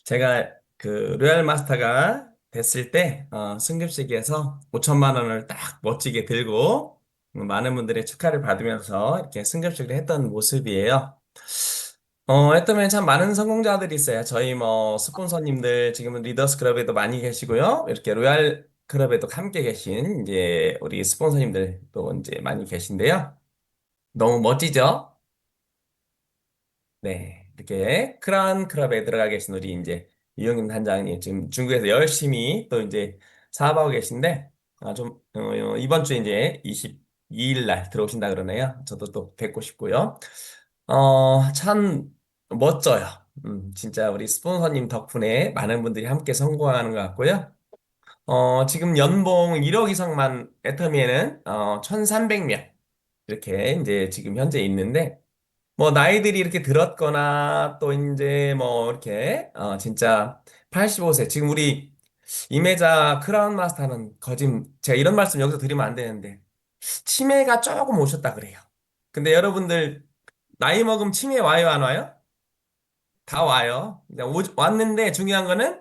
제가 그 로얄 마스터가 됐을 때 승급식에서 5천만 원을 딱 멋지게 들고 많은 분들의 축하를 받으면서 이렇게 승급식을 했던 모습이에요. 했더니 참 많은 성공자들이 있어요. 저희 뭐 스폰서님들 지금은 리더스 클럽에도 많이 계시고요. 이렇게 로얄 클럽에도 함께 계신 이제 우리 스폰서님들도 이제 많이 계신데요. 너무 멋지죠? 네, 이렇게 크라운 클럽에 들어가 계신 우리 이제 이영임 단장님 지금 중국에서 열심히 또 이제 사업하고 계신데 이번 주에 이제 22일 날 들어오신다 그러네요. 저도 또 뵙고 싶고요. 참 멋져요. 진짜 우리 스폰서님 덕분에 많은 분들이 함께 성공하는 것 같고요. 지금 연봉 1억 이상만 애터미에는 1,300명 이렇게 이제 지금 현재 있는데 뭐 나이들이 이렇게 들었거나 또 이제 뭐 이렇게 진짜 85세 지금 우리 이메자 크라운 마스터는 거짓 제가 이런 말씀 여기서 드리면 안 되는데 치매가 조금 오셨다 그래요. 근데 여러분들 나이 먹으면 치매 와요 안 와요? 다 와요. 그냥 왔는데 중요한 거는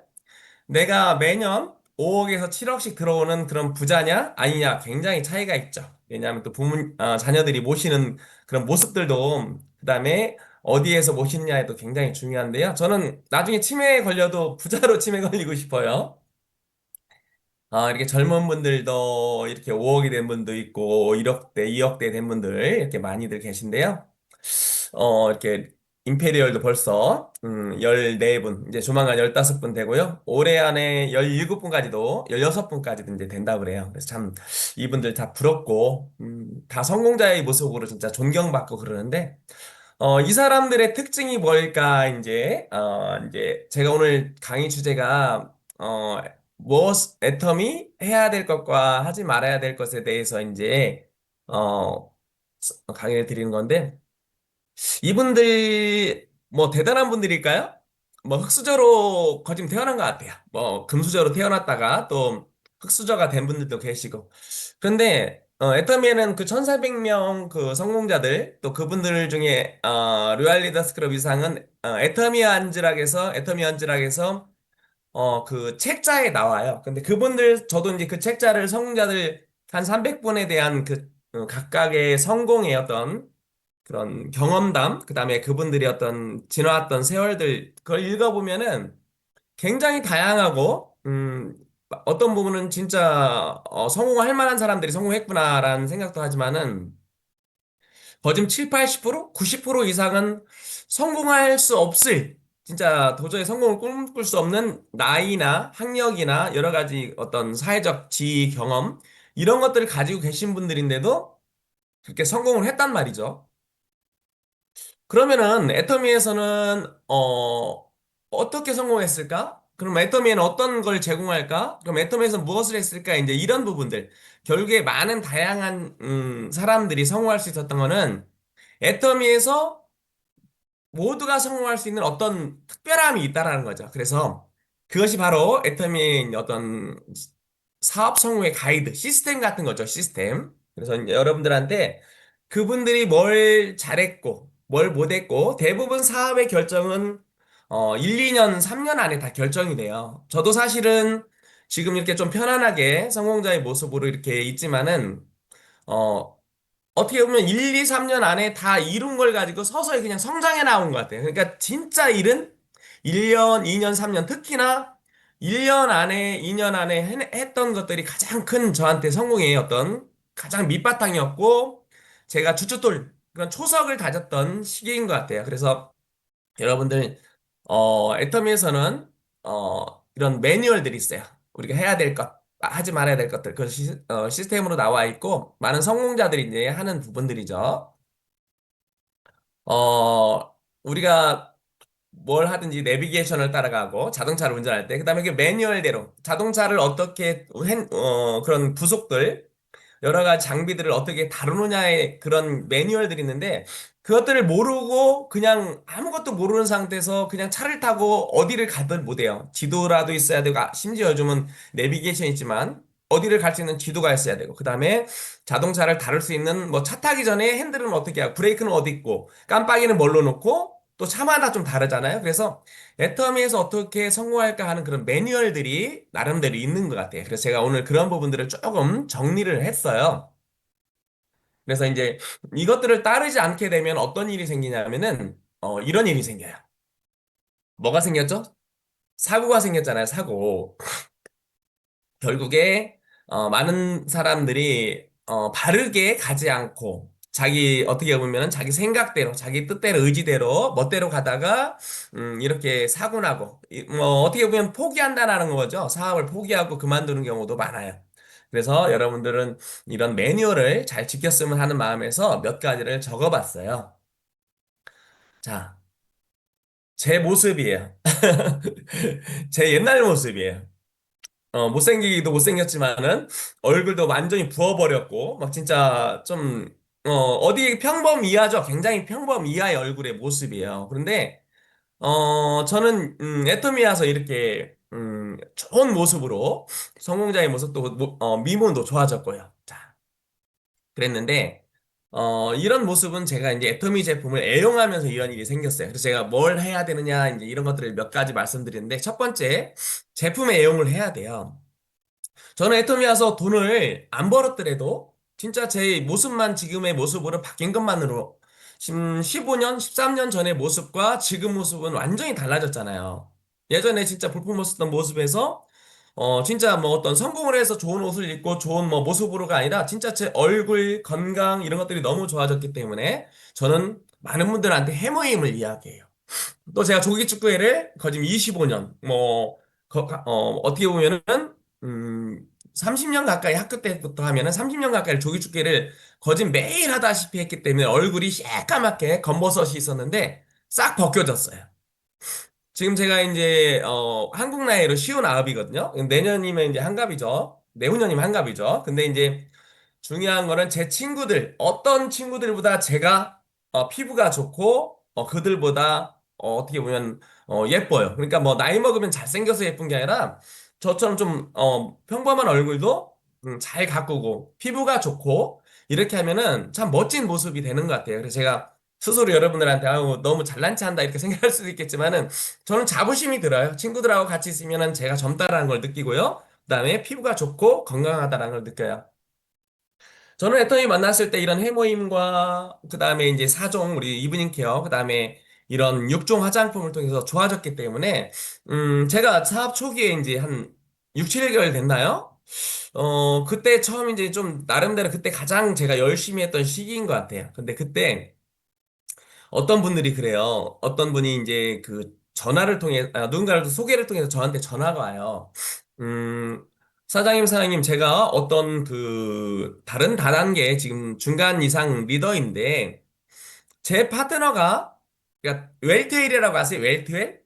내가 매년 5억에서 7억씩 들어오는 그런 부자냐 아니냐 굉장히 차이가 있죠. 왜냐하면 또 자녀들이 모시는 그런 모습들도 그다음에 어디에서 모시느냐에도 굉장히 중요한데요. 저는 나중에 치매에 걸려도 부자로 치매 걸리고 싶어요. 이렇게 젊은 분들도 이렇게 5억이 된 분도 있고 1억대, 2억대 된 분들 이렇게 많이들 계신데요. 이렇게 임페리얼도 벌써 14분, 이제 조만간 15분 되고요. 올해 안에 17분까지도 16분까지도 이제 된다고 그래요. 그래서 참 이분들 다 부럽고 다 성공자의 모습으로 진짜 존경받고 그러는데 이 사람들의 특징이 뭘까 이제 제가 오늘 강의 주제가 애텀이 해야 될 것과 하지 말아야 될 것에 대해서 이제 강의를 드리는 건데 이분들 뭐 대단한 분들일까요? 뭐 흙수저로 거진 태어난 것 같아요. 뭐 금수저로 태어났다가 또 흙수저가 된 분들도 계시고. 그런데 애터미에는 그 1,400명 그 성공자들 또 그분들 중에 로얄 리더스 클럽 이상은 애터미 안즈락에서 그 책자에 나와요. 근데 그분들 저도 이제 그 책자를 성공자들 한 300분에 대한 그 각각의 성공의 어떤 그런 경험담, 그다음에 그분들이 어떤 지나왔던 세월들 그걸 읽어보면은 굉장히 다양하고 어떤 부분은 진짜 성공할 만한 사람들이 성공했구나라는 생각도 하지만은 거진 7, 80%, 90% 이상은 성공할 수 없을 진짜 도저히 성공을 꿈꿀 수 없는 나이나 학력이나 여러 가지 어떤 사회적 지위 경험 이런 것들을 가지고 계신 분들인데도 그렇게 성공을 했단 말이죠. 그러면은 애터미에서는 어떻게 성공했을까? 그럼 애터미에는 어떤 걸 제공할까? 그럼 애터미에서 무엇을 했을까? 이제 이런 부분들. 결국에 많은 다양한 사람들이 성공할 수 있었던 거는 애터미에서 모두가 성공할 수 있는 어떤 특별함이 있다라는 거죠. 그래서 그것이 바로 애터미의 어떤 사업 성공의 가이드, 시스템 같은 거죠, 시스템. 그래서 이제 여러분들한테 그분들이 뭘 잘했고, 뭘 못했고, 대부분 사업의 결정은 1, 2년, 3년 안에 다 결정이 돼요. 저도 사실은 지금 이렇게 좀 편안하게 성공자의 모습으로 이렇게 있지만은, 어, 어떻게 보면 1, 2, 3년 안에 다 이룬 걸 가지고 서서히 그냥 성장해 나온 것 같아요. 그러니까 진짜 일은 1년, 2년, 3년, 특히나 1년 안에, 2년 안에 했던 것들이 가장 큰 저한테 성공의 어떤 가장 밑바탕이었고, 제가 주춧돌, 그런 초석을 다졌던 시기인 것 같아요. 그래서 여러분들, 애터미에서는, 이런 매뉴얼들이 있어요. 우리가 해야 될 것, 하지 말아야 될 것들, 그 시스템으로 나와 있고, 많은 성공자들이 이제 하는 부분들이죠. 우리가 뭘 하든지 내비게이션을 따라가고, 자동차를 운전할 때, 그 다음에 그 매뉴얼대로, 자동차를 어떻게, 그런 부속들, 여러 가지 장비들을 어떻게 다루느냐의 그런 매뉴얼들이 있는데 그것들을 모르고 그냥 아무것도 모르는 상태에서 그냥 차를 타고 어디를 가든 못해요. 지도라도 있어야 되고 심지어 요즘은 내비게이션 있지만 어디를 갈 수 있는 지도가 있어야 되고 그다음에 자동차를 다룰 수 있는 뭐 차 타기 전에 핸들은 어떻게 하고 브레이크는 어디 있고 깜빡이는 뭘로 놓고 또 차마다 좀 다르잖아요. 그래서 애터미에서 어떻게 성공할까 하는 그런 매뉴얼들이 나름대로 있는 것 같아요. 그래서 제가 오늘 그런 부분들을 조금 정리를 했어요. 그래서 이제 이것들을 따르지 않게 되면 어떤 일이 생기냐면은 이런 일이 생겨요. 뭐가 생겼죠? 사고가 생겼잖아요, 사고. 결국에 많은 사람들이 바르게 가지 않고 자기 어떻게 보면은 자기 생각대로 자기 뜻대로 의지대로 멋대로 가다가 이렇게 사고 나고 뭐 어떻게 보면 포기한다라는 거죠. 사업을 포기하고 그만두는 경우도 많아요. 그래서 여러분들은 이런 매뉴얼을 잘 지켰으면 하는 마음에서 몇 가지를 적어봤어요. 자, 제 모습이에요. 제 옛날 모습이에요. 못생기기도 못생겼지만은 얼굴도 완전히 부어버렸고, 막 진짜 좀, 어디 평범이하죠? 굉장히 평범이하의 얼굴의 모습이에요. 그런데, 저는, 애터미와서 이렇게, 좋은 모습으로 성공자의 모습도, 미모도 좋아졌고요. 자, 그랬는데, 이런 모습은 제가 이제 애터미 제품을 애용하면서 이런 일이 생겼어요. 그래서 제가 뭘 해야 되느냐, 이제 이런 것들을 몇 가지 말씀드리는데, 첫 번째, 제품의 애용을 해야 돼요. 저는 애터미 와서 돈을 안 벌었더라도 진짜 제 모습만 지금의 모습으로 바뀐 것만으로 15년, 13년 전의 모습과 지금 모습은 완전히 달라졌잖아요. 예전에 진짜 볼품없었던 모습에서 진짜 뭐 어떤 성공을 해서 좋은 옷을 입고 좋은 뭐 모습으로가 아니라 진짜 제 얼굴, 건강 이런 것들이 너무 좋아졌기 때문에 저는 많은 분들한테 해모임을 이야기해요. 또 제가 조기축구회를 거진 25년, 어떻게 보면은, 음, 30년 가까이 학교 때부터 하면은 30년 가까이 조기축구회를 거진 매일 하다시피 했기 때문에 얼굴이 새까맣게 검버섯이 있었는데 싹 벗겨졌어요. 지금 제가 이제, 한국 나이로 59이거든요. 내년이면 이제 한갑이죠. 내후년이면 한갑이죠. 근데 이제 중요한 거는 제 친구들, 어떤 친구들보다 제가 피부가 좋고, 그들보다 떻게 보면 예뻐요. 그러니까 뭐 나이 먹으면 잘생겨서 예쁜 게 아니라 저처럼 좀 평범한 얼굴도 잘 가꾸고 피부가 좋고 이렇게 하면은 참 멋진 모습이 되는 것 같아요. 그래서 제가 스스로 여러분들한테 아유 너무 잘난 체한다 이렇게 생각할 수도 있겠지만은 저는 자부심이 들어요. 친구들하고 같이 있으면은 제가 젊다라는 걸 느끼고요. 그다음에 피부가 좋고 건강하다라는 걸 느껴요. 저는 애터미 만났을 때 이런 해모임과 그다음에 이제 사종 우리 이브닝 케어 그다음에 이런 6종 화장품을 통해서 좋아졌기 때문에 제가 사업 초기에 이제 한 6, 7개월 됐나요? 그때 처음 이제 좀 나름대로 그때 가장 제가 열심히 했던 시기인 것 같아요. 근데 그때 어떤 분들이 그래요. 어떤 분이 이제 그 전화를 통해, 누군가를 소개를 통해서 저한테 전화가 와요. 음, 사장님, 제가 어떤 그, 다른 다단계, 지금 중간 이상 리더인데, 제 파트너가, 그러니까 웰테일이라고 아세요? 웰트웰?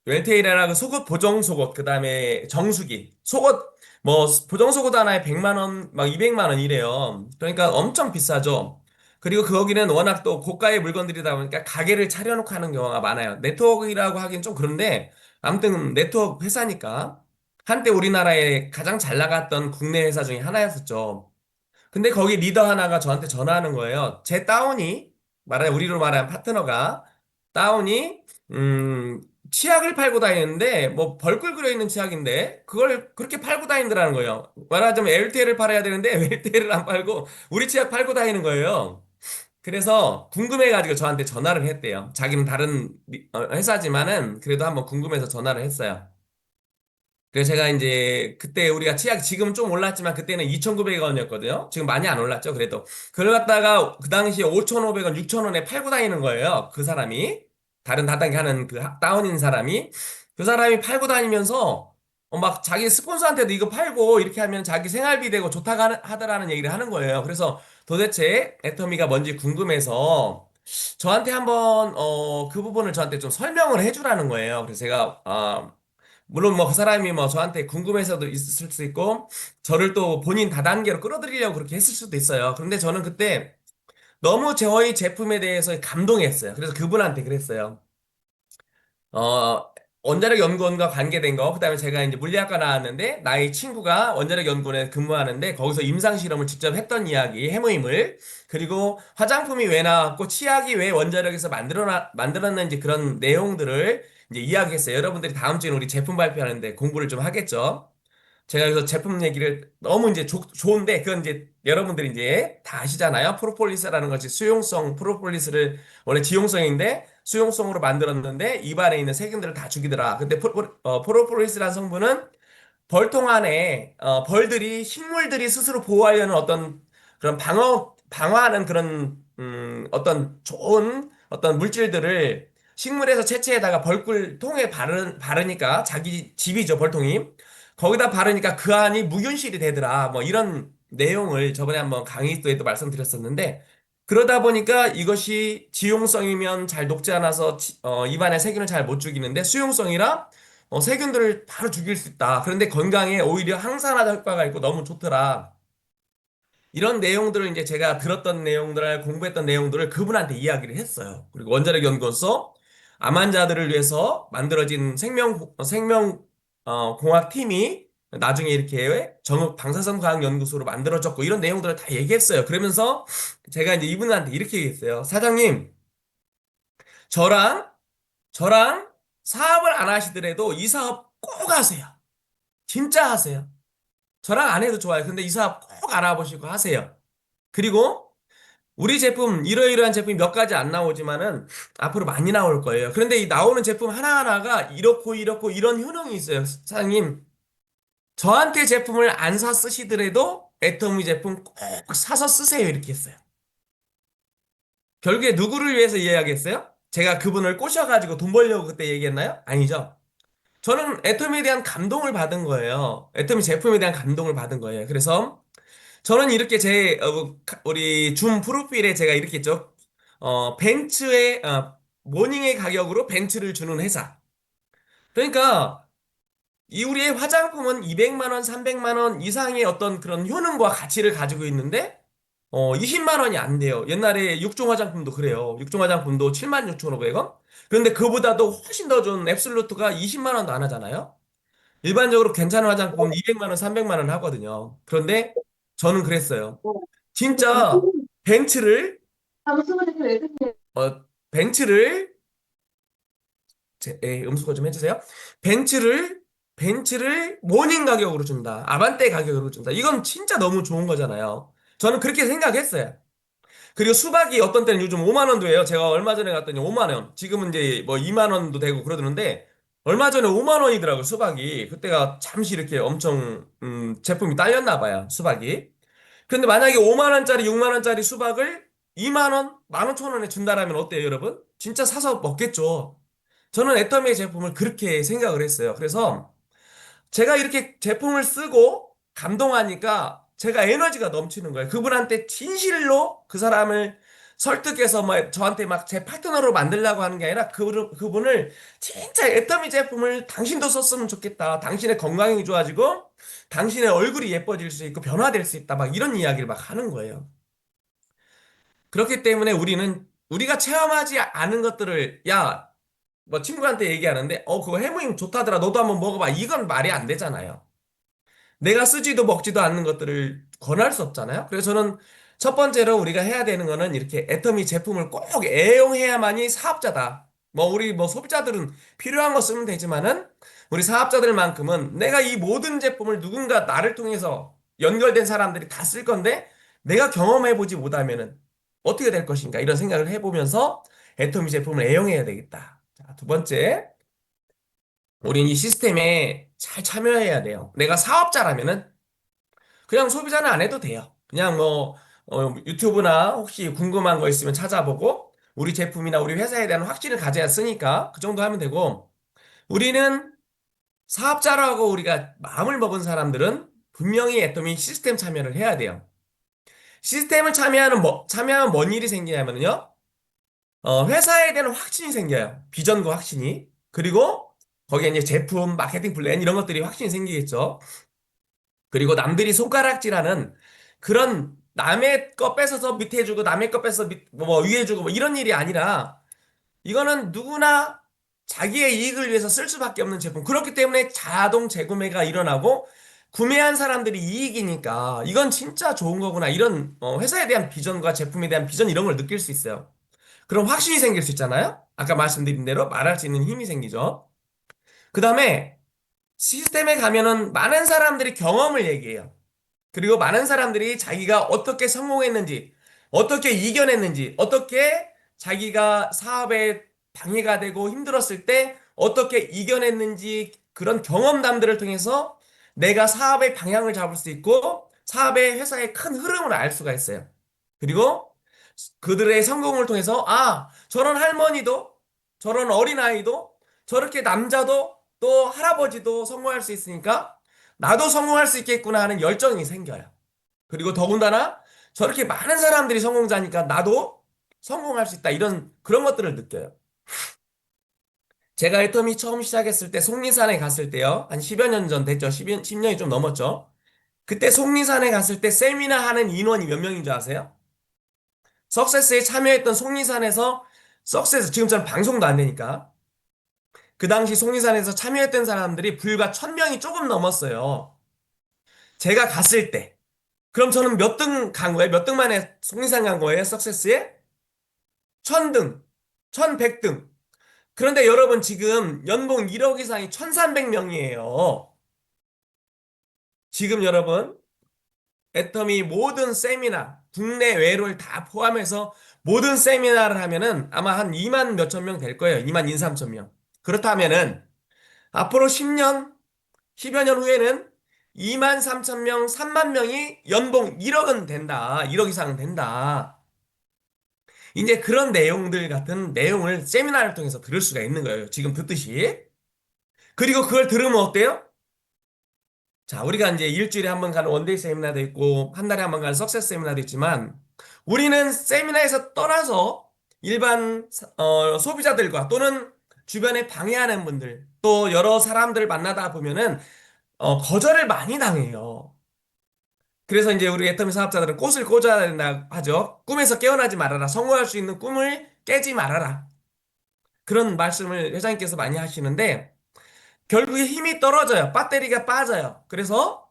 웰테일이라고 속옷 보정 속옷 그다음에 정수기 속옷 뭐 보정 속옷 하나에 100만 원, 막 200만 원 이래요. 그러니까 엄청 비싸죠. 그리고 거기는 워낙 또 고가의 물건들이다 보니까 가게를 차려놓고 하는 경우가 많아요. 네트워크라고 하긴 좀 그런데 아무튼 네트워크 회사니까 한때 우리나라에 가장 잘 나갔던 국내 회사 중에 하나였었죠. 근데 거기 리더 하나가 저한테 전화하는 거예요. 제 다운이 우리로 말하면 파트너가 다운이 음 치약을 팔고 다니는데 뭐 벌꿀 그려 있는 치약인데 그걸 그렇게 팔고 다니더라는 거예요. 말하자면 LTL을 팔아야 되는데 LTL을 안 팔고 우리 치약 팔고 다니는 거예요. 그래서 궁금해가지고 저한테 전화를 했대요. 자기는 다른 회사지만은 그래도 한번 궁금해서 전화를 했어요. 그래서 제가 이제 그때 우리가 치약 지금 좀 올랐지만 그때는 2,900원이었거든요. 지금 많이 안 올랐죠. 그래도 그걸 갖다가 그 당시에 5,500원, 6,000원에 팔고 다니는 거예요. 그 사람이 다른 다단계 하는 그 다운인 사람이 그 사람이 팔고 다니면서 막 자기 스폰서한테도 이거 팔고 이렇게 하면 자기 생활비 되고 좋다고 하더라는 얘기를 하는 거예요. 그래서 도대체 애터미가 뭔지 궁금해서 저한테 한번 그 부분을 저한테 좀 설명을 해주라는 거예요. 그래서 제가 물론 뭐 그 사람이 뭐 저한테 궁금해서도 있을 수 있고 저를 또 본인 다단계로 끌어들이려고 그렇게 했을 수도 있어요. 그런데 저는 그때 너무 저희 제품에 대해서 감동했어요. 그래서 그분한테 그랬어요. 어, 원자력 연구원과 관계된 거, 그다음에 제가 이제 물리학과 나왔는데 나의 친구가 원자력 연구원에 근무하는데 거기서 임상 실험을 직접 했던 이야기, 해모임을 그리고 화장품이 왜 나왔고 치약이 왜 원자력에서 만들었는지 그런 내용들을 이제 이야기했어요. 여러분들이 다음 주에 우리 제품 발표하는데 공부를 좀 하겠죠. 제가 여기서 제품 얘기를 너무 이제 좋은데 그건 이제 여러분들이 이제 다 아시잖아요. 프로폴리스라는 것이 수용성 프로폴리스를 원래 지용성인데 수용성으로 만들었는데 입안에 있는 세균들을 다 죽이더라. 근데 프로폴리스라는 성분은 벌통 안에 벌들이 식물들이 스스로 보호하려는 어떤 그런 방어하는 그런 어떤 좋은 어떤 물질들을 식물에서 채취해다가 벌꿀 통에 바르니까 자기 집이죠 벌통이 거기다 바르니까 그 안이 무균실이 되더라 뭐 이런 내용을 저번에 한번 강의 때에도 말씀드렸었는데 그러다 보니까 이것이 지용성이면 잘 녹지 않아서 입안에 세균을 잘 못 죽이는데 수용성이라 세균들을 바로 죽일 수 있다. 그런데 건강에 오히려 항산화 효과가 있고 너무 좋더라. 이런 내용들을 이제 제가 들었던 내용들을 공부했던 내용들을 그분한테 이야기를 했어요. 그리고 원자력 연구소 암 환자들을 위해서 만들어진 생명 공학 팀이 나중에 이렇게 정읍 방사선 과학 연구소로 만들어졌고 이런 내용들을 다 얘기했어요. 그러면서 제가 이제 이분한테 이렇게 얘기했어요. 사장님, 저랑 저랑 사업을 안 하시더라도 이 사업 꼭 하세요. 진짜 하세요. 저랑 안 해도 좋아요. 근데 이 사업 꼭 알아보시고 하세요. 그리고 우리 제품, 이러이러한 제품이 몇 가지 안 나오지만은 앞으로 많이 나올 거예요. 그런데 이 나오는 제품 하나하나가 이렇고 이렇고 이런 효능이 있어요. 사장님, 저한테 제품을 안 사 쓰시더라도 애터미 제품 꼭 사서 쓰세요. 이렇게 했어요. 결국에 누구를 위해서 이야기했어요? 제가 그분을 꼬셔가지고 돈 벌려고 그때 얘기했나요? 아니죠. 저는 애터미에 대한 감동을 받은 거예요. 애터미 제품에 대한 감동을 받은 거예요. 그래서 저는 이렇게 우리 줌 프로필에 제가 이렇게 했죠. 모닝의 가격으로 벤츠를 주는 회사. 그러니까 이 우리의 화장품은 200만 원, 300만 원 이상의 어떤 그런 효능과 가치를 가지고 있는데 20만 원이 안 돼요. 옛날에 육종 화장품도 그래요. 육종 화장품도 76,500원? 그런데 그보다도 훨씬 더 좋은 앱솔루트가 20만 원도 안 하잖아요. 일반적으로 괜찮은 화장품 200만 원, 300만 원 하거든요. 그런데 저는 그랬어요. 진짜 벤츠를 어 벤츠를 음수거 좀 해주세요. 벤츠를 벤츠를 모닝 가격으로 준다. 아반떼 가격으로 준다. 이건 진짜 너무 좋은 거잖아요. 저는 그렇게 생각했어요. 그리고 수박이 어떤 때는 요즘 5만 원도 해요. 제가 얼마 전에 갔더니 5만 원. 지금은 이제 뭐 2만 원도 되고 그러던데 얼마 전에 5만 원이더라고요, 수박이. 그때가 잠시 이렇게 엄청 제품이 딸렸나 봐요, 수박이. 근데 만약에 5만 원짜리, 6만 원짜리 수박을 2만 원, 15,000원에 준다라면 어때요, 여러분? 진짜 사서 먹겠죠. 저는 애터미의 제품을 그렇게 생각을 했어요. 그래서 제가 이렇게 제품을 쓰고 감동하니까 제가 에너지가 넘치는 거예요. 그분한테 진실로 그 사람을 설득해서 뭐 저한테 막 제 파트너로 만들려고 하는 게 아니라 그분을 진짜 애터미 제품을 당신도 썼으면 좋겠다. 당신의 건강이 좋아지고 당신의 얼굴이 예뻐질 수 있고 변화될 수 있다. 막 이런 이야기를 막 하는 거예요. 그렇기 때문에 우리는 우리가 체험하지 않은 것들을 야, 뭐 친구한테 얘기하는데 그거 해모임 좋다더라. 너도 한번 먹어봐. 이건 말이 안 되잖아요. 내가 쓰지도 먹지도 않는 것들을 권할 수 없잖아요. 그래서 저는 첫 번째로 우리가 해야 되는 거는 이렇게 애터미 제품을 꼭 애용해야만이 사업자다. 뭐 우리 뭐 소비자들은 필요한 거 쓰면 되지만은 우리 사업자들만큼은 내가 이 모든 제품을 누군가 나를 통해서 연결된 사람들이 다 쓸 건데 내가 경험해 보지 못하면은 어떻게 될 것인가 이런 생각을 해보면서 애터미 제품을 애용해야 되겠다. 자, 두 번째. 우린 이 시스템에 잘 참여해야 돼요. 내가 사업자라면은 그냥 소비자는 안 해도 돼요. 그냥 뭐 유튜브나 혹시 궁금한 거 있으면 찾아보고 우리 제품이나 우리 회사에 대한 확신을 가져야 쓰니까 그 정도 하면 되고 우리는 사업자라고 우리가 마음을 먹은 사람들은 분명히 애터미 시스템 참여를 해야 돼요. 시스템을 참여하면 뭔 일이 생기냐면요. 회사에 대한 확신이 생겨요. 비전과 확신이. 그리고 거기에 이제 제품, 마케팅 플랜 이런 것들이 확신이 생기겠죠. 그리고 남들이 손가락질하는 그런 남의 거 뺏어서 밑에 주고 남의 거 뺏어서 뭐 위에 주고 뭐 이런 일이 아니라 이거는 누구나 자기의 이익을 위해서 쓸 수밖에 없는 제품. 그렇기 때문에 자동 재구매가 일어나고 구매한 사람들이 이익이니까 이건 진짜 좋은 거구나. 이런 회사에 대한 비전과 제품에 대한 비전 이런 걸 느낄 수 있어요. 그럼 확신이 생길 수 있잖아요. 아까 말씀드린 대로 말할 수 있는 힘이 생기죠. 그 다음에 시스템에 가면은 많은 사람들이 경험을 얘기해요. 그리고 많은 사람들이 자기가 어떻게 성공했는지, 어떻게 이겨냈는지, 어떻게 자기가 사업에 방해가 되고 힘들었을 때 어떻게 이겨냈는지 그런 경험담들을 통해서 내가 사업의 방향을 잡을 수 있고 사업의 회사의 큰 흐름을 알 수가 있어요. 그리고 그들의 성공을 통해서 저런 할머니도 저런 어린아이도 저렇게 남자도 또 할아버지도 성공할 수 있으니까 나도 성공할 수 있겠구나 하는 열정이 생겨요. 그리고 더군다나 저렇게 많은 사람들이 성공자니까 나도 성공할 수 있다. 이런 그런 것들을 느껴요. 제가 애터미 처음 시작했을 때 속리산에 갔을 때요. 한 10여 년 전 됐죠. 10년이 좀 넘었죠. 그때 속리산에 갔을 때 세미나 하는 인원이 몇 명인 줄 아세요? 석세스에 참여했던 속리산에서 석세스 지금처럼 방송도 안 되니까 그 당시 속리산에서 참여했던 사람들이 불과 1000명이 조금 넘었어요. 제가 갔을 때. 그럼 저는 몇 등 간 거예요? 몇 등 만에 속리산 간 거예요? 석세스에? 1000등, 1100등. 그런데 여러분 지금 연봉 1억 이상이 1300명이에요. 지금 여러분 애터미 모든 세미나 국내외를 다 포함해서 모든 세미나를 하면은 아마 한 2만 몇천 명 될 거예요. 2만 2, 3천 명. 그렇다면은 앞으로 10년, 10여 년 후에는 2만 3천 명, 3만 명이 연봉 1억은 된다. 1억 이상은 된다. 이제 그런 내용들 같은 내용을 세미나를 통해서 들을 수가 있는 거예요. 지금 듣듯이. 그리고 그걸 들으면 어때요? 자, 우리가 이제 일주일에 한 번 가는 원데이 세미나도 있고, 한 달에 한 번 가는 석세스 세미나도 있지만, 우리는 세미나에서 떠나서 일반 소비자들과 또는 주변에 방해하는 분들, 또 여러 사람들을 만나다 보면은 거절을 많이 당해요. 그래서 이제 우리 애터미 사업자들은 꽃을 꽂아야 된다 하죠. 꿈에서 깨어나지 말아라. 성공할 수 있는 꿈을 깨지 말아라. 그런 말씀을 회장님께서 많이 하시는데, 결국에 힘이 떨어져요. 배터리가 빠져요. 그래서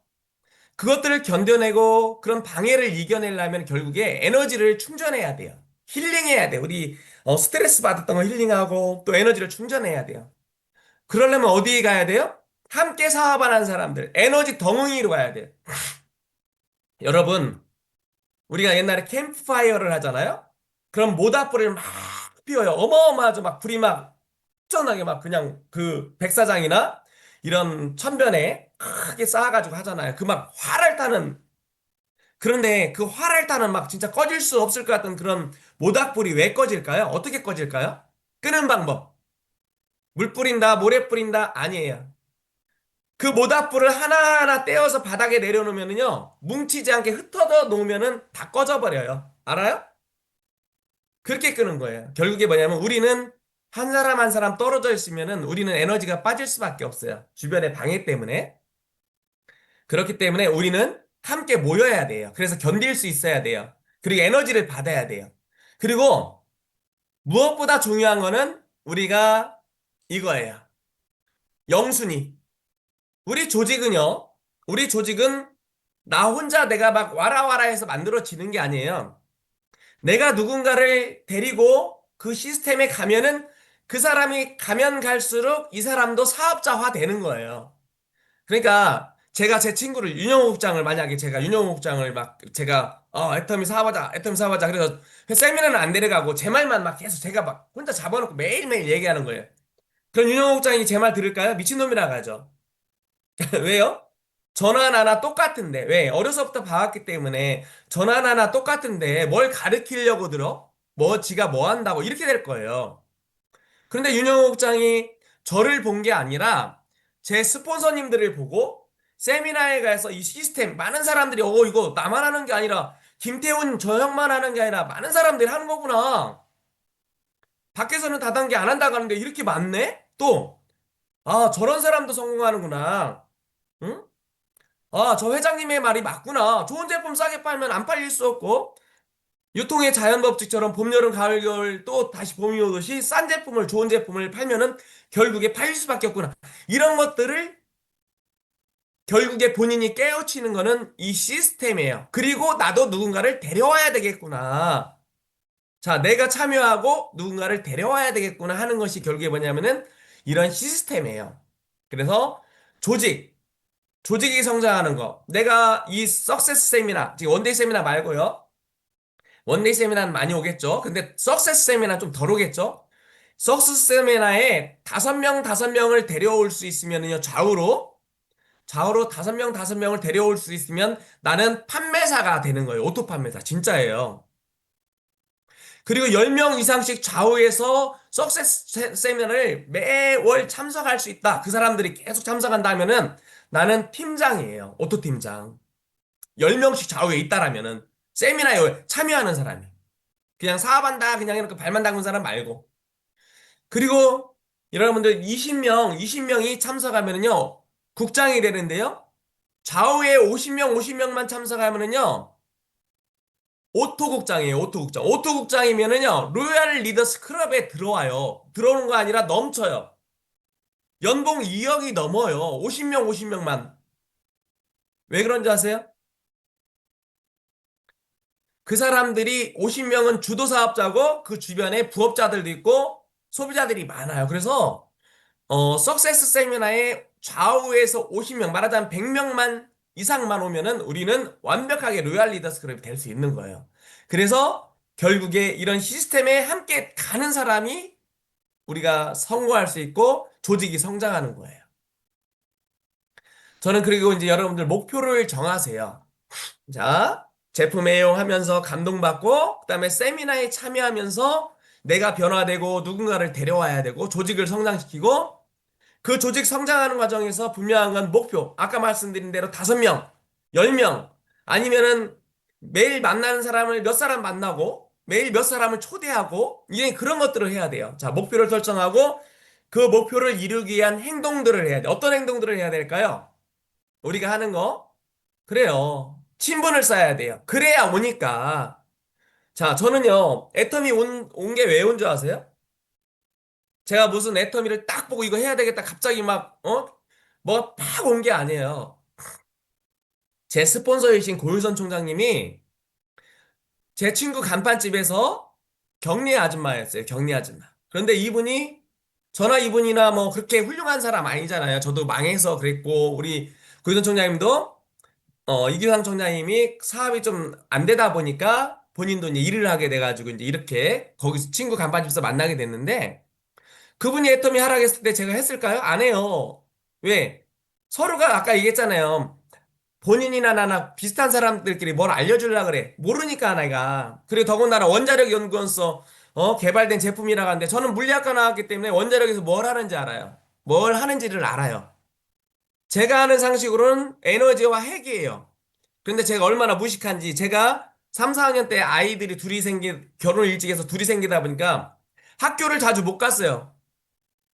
그것들을 견뎌내고 그런 방해를 이겨내려면 결국에 에너지를 충전해야 돼요. 힐링해야 돼. 우리 스트레스 받았던 거 힐링하고 또 에너지를 충전해야 돼요. 그러려면 어디에 가야 돼요? 함께 사업하는 사람들, 에너지 덩어리로 가야 돼요. 여러분, 우리가 옛날에 캠프파이어를 하잖아요? 그럼 모닥불을 막 피워요. 어마어마하죠. 막 불이 막 쫀하게 막 그냥 그 백사장이나 이런 천변에 크게 쌓아가지고 하잖아요. 그 막 활을 타는 그런데 그 활을 타는 막 진짜 꺼질 수 없을 것 같은 그런 모닥불이 왜 꺼질까요? 어떻게 꺼질까요? 끄는 방법. 물 뿌린다, 모래 뿌린다? 아니에요. 그 모닥불을 하나하나 떼어서 바닥에 내려놓으면요. 뭉치지 않게 흩어져 놓으면은 다 꺼져버려요. 알아요? 그렇게 끄는 거예요. 결국에 뭐냐면 우리는 한 사람 한 사람 떨어져 있으면은 우리는 에너지가 빠질 수밖에 없어요. 주변의 방해 때문에. 그렇기 때문에 우리는 함께 모여야 돼요. 그래서 견딜 수 있어야 돼요. 그리고 에너지를 받아야 돼요. 그리고 무엇보다 중요한 거는 우리가 이거예요. 영순위. 우리 조직은요, 우리 조직은 나 혼자 내가 막 와라와라 해서 만들어지는 게 아니에요. 내가 누군가를 데리고 그 시스템에 가면은 그 사람이 가면 갈수록 이 사람도 사업자화 되는 거예요. 그러니까 제가 제 친구를 윤영호 국장을 만약에 제가 윤영호 국장을 막 제가 애터미 사업하자 애터미 사업하자 그래서 세미나는 안 데려가고 제 말만 막 계속 제가 막 혼자 잡아놓고 매일매일 얘기하는 거예요. 그럼 윤영호 국장이 제 말 들을까요? 미친놈이라고 하죠. 왜요? 전화 하나 똑같은데 왜? 어려서부터 봐왔기 때문에 전화 하나 똑같은데 뭘 가르치려고 들어? 뭐 지가 뭐 한다고 이렇게 될 거예요. 그런데 윤영호 국장이 저를 본 게 아니라 제 스폰서님들을 보고 세미나에 가서 이 시스템 많은 사람들이 이거 나만 하는 게 아니라 김태훈 저 형만 하는 게 아니라 많은 사람들이 하는 거구나. 밖에서는 다단계 안 한다고 하는데 이렇게 많네? 또 저런 사람도 성공하는구나. 응? 저 회장님의 말이 맞구나. 좋은 제품 싸게 팔면 안 팔릴 수 없고 유통의 자연 법칙처럼 봄, 여름, 가을, 겨울 또 다시 봄이 오듯이 싼 제품을, 좋은 제품을 팔면은 결국에 팔릴 수밖에 없구나. 이런 것들을 결국에 본인이 깨우치는 거는 이 시스템이에요. 그리고 나도 누군가를 데려와야 되겠구나. 자, 내가 참여하고 누군가를 데려와야 되겠구나 하는 것이 결국에 뭐냐면은 이런 시스템이에요. 그래서 조직, 조직이 성장하는 거. 내가 이 석세스 세미나, 지금 원데이 세미나 말고요. 원데이 세미나는 많이 오겠죠. 근데 석세스 세미나 좀 덜 오겠죠. 석세스 세미나에 다섯 명을 데려올 수 있으면요. 좌우로 다섯 명을 데려올 수 있으면 나는 판매사가 되는 거예요. 오토 판매사. 진짜예요. 그리고 10명 이상씩 좌우에서 석세스 세미나를 매월 참석할 수 있다. 그 사람들이 계속 참석한다 하면은 나는 팀장이에요. 오토 팀장. 10명씩 좌우에 있다라면은 세미나에 참여하는 사람이. 그냥 사업한다. 그냥 이렇게 발만 담근 사람 말고. 그리고 여러분들 20명이 참석하면은요. 국장이 되는데요. 좌우에 50명만 참석하면은요. 오토국장이에요, 오토국장. 오토국장이면은요, 로얄 리더스 클럽에 들어와요. 들어오는 거 아니라 넘쳐요. 연봉 2억이 넘어요. 50명만. 왜 그런지 아세요? 그 사람들이 50명은 주도 사업자고 그 주변에 부업자들도 있고 소비자들이 많아요. 그래서 석세스 세미나에 좌우에서 50명, 말하자면 100명만 이상만 오면은 우리는 완벽하게 로얄 리더스 클럽이 될 수 있는 거예요. 그래서 결국에 이런 시스템에 함께 가는 사람이 우리가 성공할 수 있고 조직이 성장하는 거예요. 저는 그리고 이제 여러분들 목표를 정하세요. 자, 제품 애용하면서 감동받고, 그다음에 세미나에 참여하면서 내가 변화되고 누군가를 데려와야 되고 조직을 성장시키고 그 조직 성장하는 과정에서 분명한 건 목표. 아까 말씀드린 대로 5명, 10명, 아니면은 매일 만나는 사람을 몇 사람 만나고, 매일 몇 사람을 초대하고, 이제 그런 것들을 해야 돼요. 자, 목표를 설정하고, 그 목표를 이루기 위한 행동들을 해야 돼. 어떤 행동들을 해야 될까요? 우리가 하는 거? 그래요. 친분을 쌓아야 돼요. 그래야 오니까. 자, 저는요, 애터미 온 게 왜 온 줄 아세요? 제가 무슨 애터미를 딱 보고 이거 해야 되겠다. 갑자기 막, 뭐, 팍 온 게 아니에요. 제 스폰서이신 고유선 총장님이 제 친구 간판집에서 격리 아줌마였어요. 격리 아줌마. 그런데 이분이나 뭐 그렇게 훌륭한 사람 아니잖아요. 저도 망해서 그랬고, 우리 고유선 총장님도, 이규상 총장님이 사업이 좀 안 되다 보니까 본인도 이제 일을 하게 돼가지고 이제 이렇게 거기서 친구 간판집에서 만나게 됐는데, 그분이 애터미 하락했을 때 제가 했을까요? 안 해요. 왜? 서로가 아까 얘기했잖아요. 본인이나 나나 비슷한 사람들끼리 뭘 알려주려고 그래. 모르니까 내가. 그리고 더군다나 원자력 연구원서 개발된 제품이라고 하는데 저는 물리학과 나왔기 때문에 원자력에서 뭘 하는지 알아요. 뭘 하는지를 알아요. 제가 하는 상식으로는 에너지와 핵이에요. 근데 제가 얼마나 무식한지 제가 3, 4학년 때 아이들이 결혼 일찍 해서 둘이 생기다 보니까 학교를 자주 못 갔어요.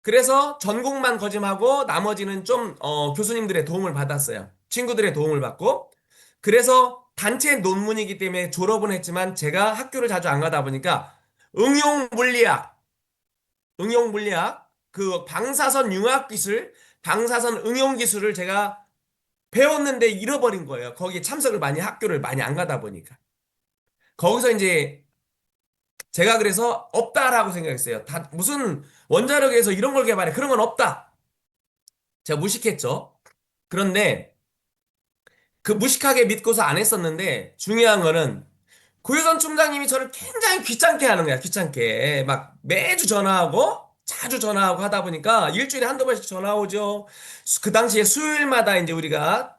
그래서 전공만 거짓하고 나머지는 좀 교수님들의 도움을 받았어요. 친구들의 도움을 받고. 그래서 단체 논문이기 때문에 졸업은 했지만 제가 학교를 자주 안 가다 보니까 응용 물리학, 응용 물리학, 그 방사선 융합 기술, 방사선 응용 기술을 제가 배웠는데 잃어버린 거예요. 거기에 참석을 많이 학교를 많이 안 가다 보니까. 거기서 이제 제가 그래서 없다라고 생각했어요. 다 무슨 원자력에서 이런 걸 개발해. 그런 건 없다. 제가 무식했죠. 그런데 그 무식하게 믿고서 안 했었는데 중요한 거는 고유선 총장님이 저를 굉장히 귀찮게 하는 거야. 귀찮게. 막 매주 전화하고 자주 전화하고 하다 보니까 일주일에 한두 번씩 전화 오죠. 그 당시에 수요일마다 이제 우리가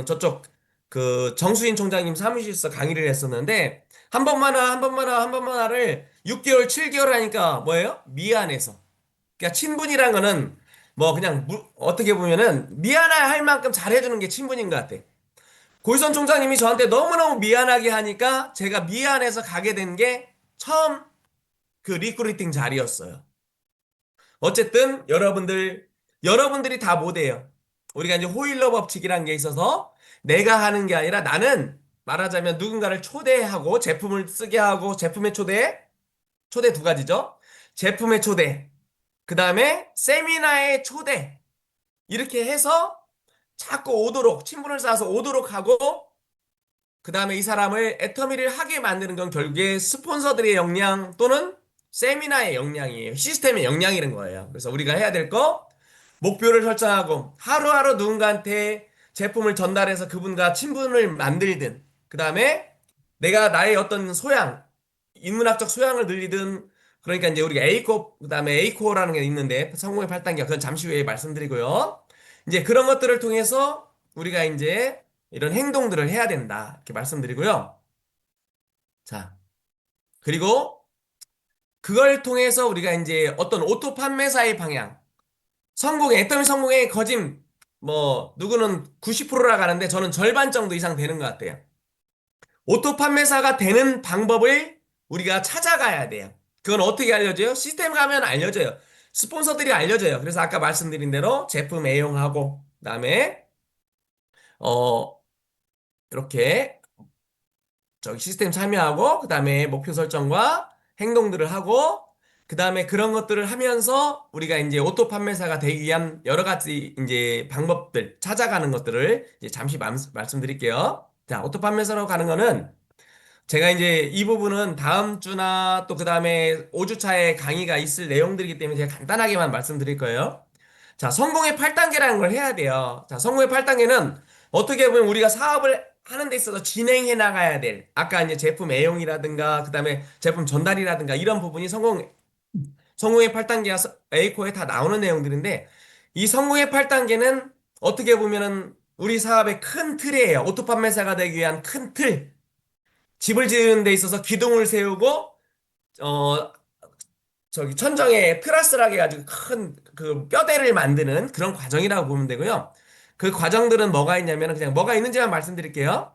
저쪽 그 정수인 총장님 사무실에서 강의를 했었는데 한 번만 하를 6개월, 7개월 하니까 뭐예요? 미안해서. 그러니까 친분이란 거는 뭐 그냥 어떻게 보면은 미안할 만큼 잘해주는 게 친분인 것 같아. 고일선 총장님이 저한테 너무너무 미안하게 하니까 제가 미안해서 가게 된 게 처음 그 리크루팅 자리였어요. 어쨌든 여러분들이 다 못해요. 우리가 이제 호일러 법칙이란 게 있어서 내가 하는 게 아니라 나는 말하자면 누군가를 초대하고 제품을 쓰게 하고 제품의 초대 두 가지죠. 제품의 초대, 그 다음에 세미나의 초대. 이렇게 해서 자꾸 오도록, 친분을 쌓아서 오도록 하고, 그 다음에 이 사람을 애터미를 하게 만드는 건 결국에 스폰서들의 역량 또는 세미나의 역량이에요. 시스템의 역량이라는 거예요. 그래서 우리가 해야 될 거, 목표를 설정하고 하루하루 누군가한테 제품을 전달해서 그분과 친분을 만들든, 그 다음에 내가 나의 어떤 소양, 인문학적 소양을 늘리든, 그러니까 이제 우리가 A코, 그 다음에 A코어라는 게 있는데, 성공의 8단계, 그건 잠시 후에 말씀드리고요. 이제 그런 것들을 통해서 우리가 이제 이런 행동들을 해야 된다. 이렇게 말씀드리고요. 자, 그리고 그걸 통해서 우리가 이제 어떤 오토 판매사의 방향, 애터미 성공의 거짐, 뭐, 누구는 90%라 가는데 저는 절반 정도 이상 되는 것 같아요. 오토 판매사가 되는 방법을 우리가 찾아가야 돼요. 그건 어떻게 알려줘요? 시스템 가면 알려줘요. 스폰서들이 알려줘요. 그래서 아까 말씀드린 대로 제품 애용하고, 그다음에 어 이렇게 저기 시스템 참여하고, 그다음에 목표 설정과 행동들을 하고, 그다음에 그런 것들을 하면서 우리가 이제 오토 판매사가 되기 위한 여러 가지 이제 방법들 찾아가는 것들을 이제 잠시 말씀드릴게요. 자, 오토 판매사로 가는 거는 제가 이제 이 부분은 다음 주나 또 그 다음에 5주차에 강의가 있을 내용들이기 때문에 제가 간단하게만 말씀드릴 거예요. 자, 성공의 8단계라는 걸 해야 돼요. 자, 성공의 8단계는 어떻게 보면 우리가 사업을 하는 데 있어서 진행해 나가야 될, 아까 이제 제품 애용이라든가, 그 다음에 제품 전달이라든가 이런 부분이 성공의 8단계와 A코에 다 나오는 내용들인데, 이 성공의 8단계는 어떻게 보면은 우리 사업의 큰 틀이에요. 오토 판매사가 되기 위한 큰 틀. 집을 지으는 데 있어서 기둥을 세우고, 어, 저기 천정에 트러스라고 해가지고 큰 그 뼈대를 만드는 그런 과정이라고 보면 되고요. 그 과정들은 뭐가 있냐면 그냥 뭐가 있는지만 말씀드릴게요.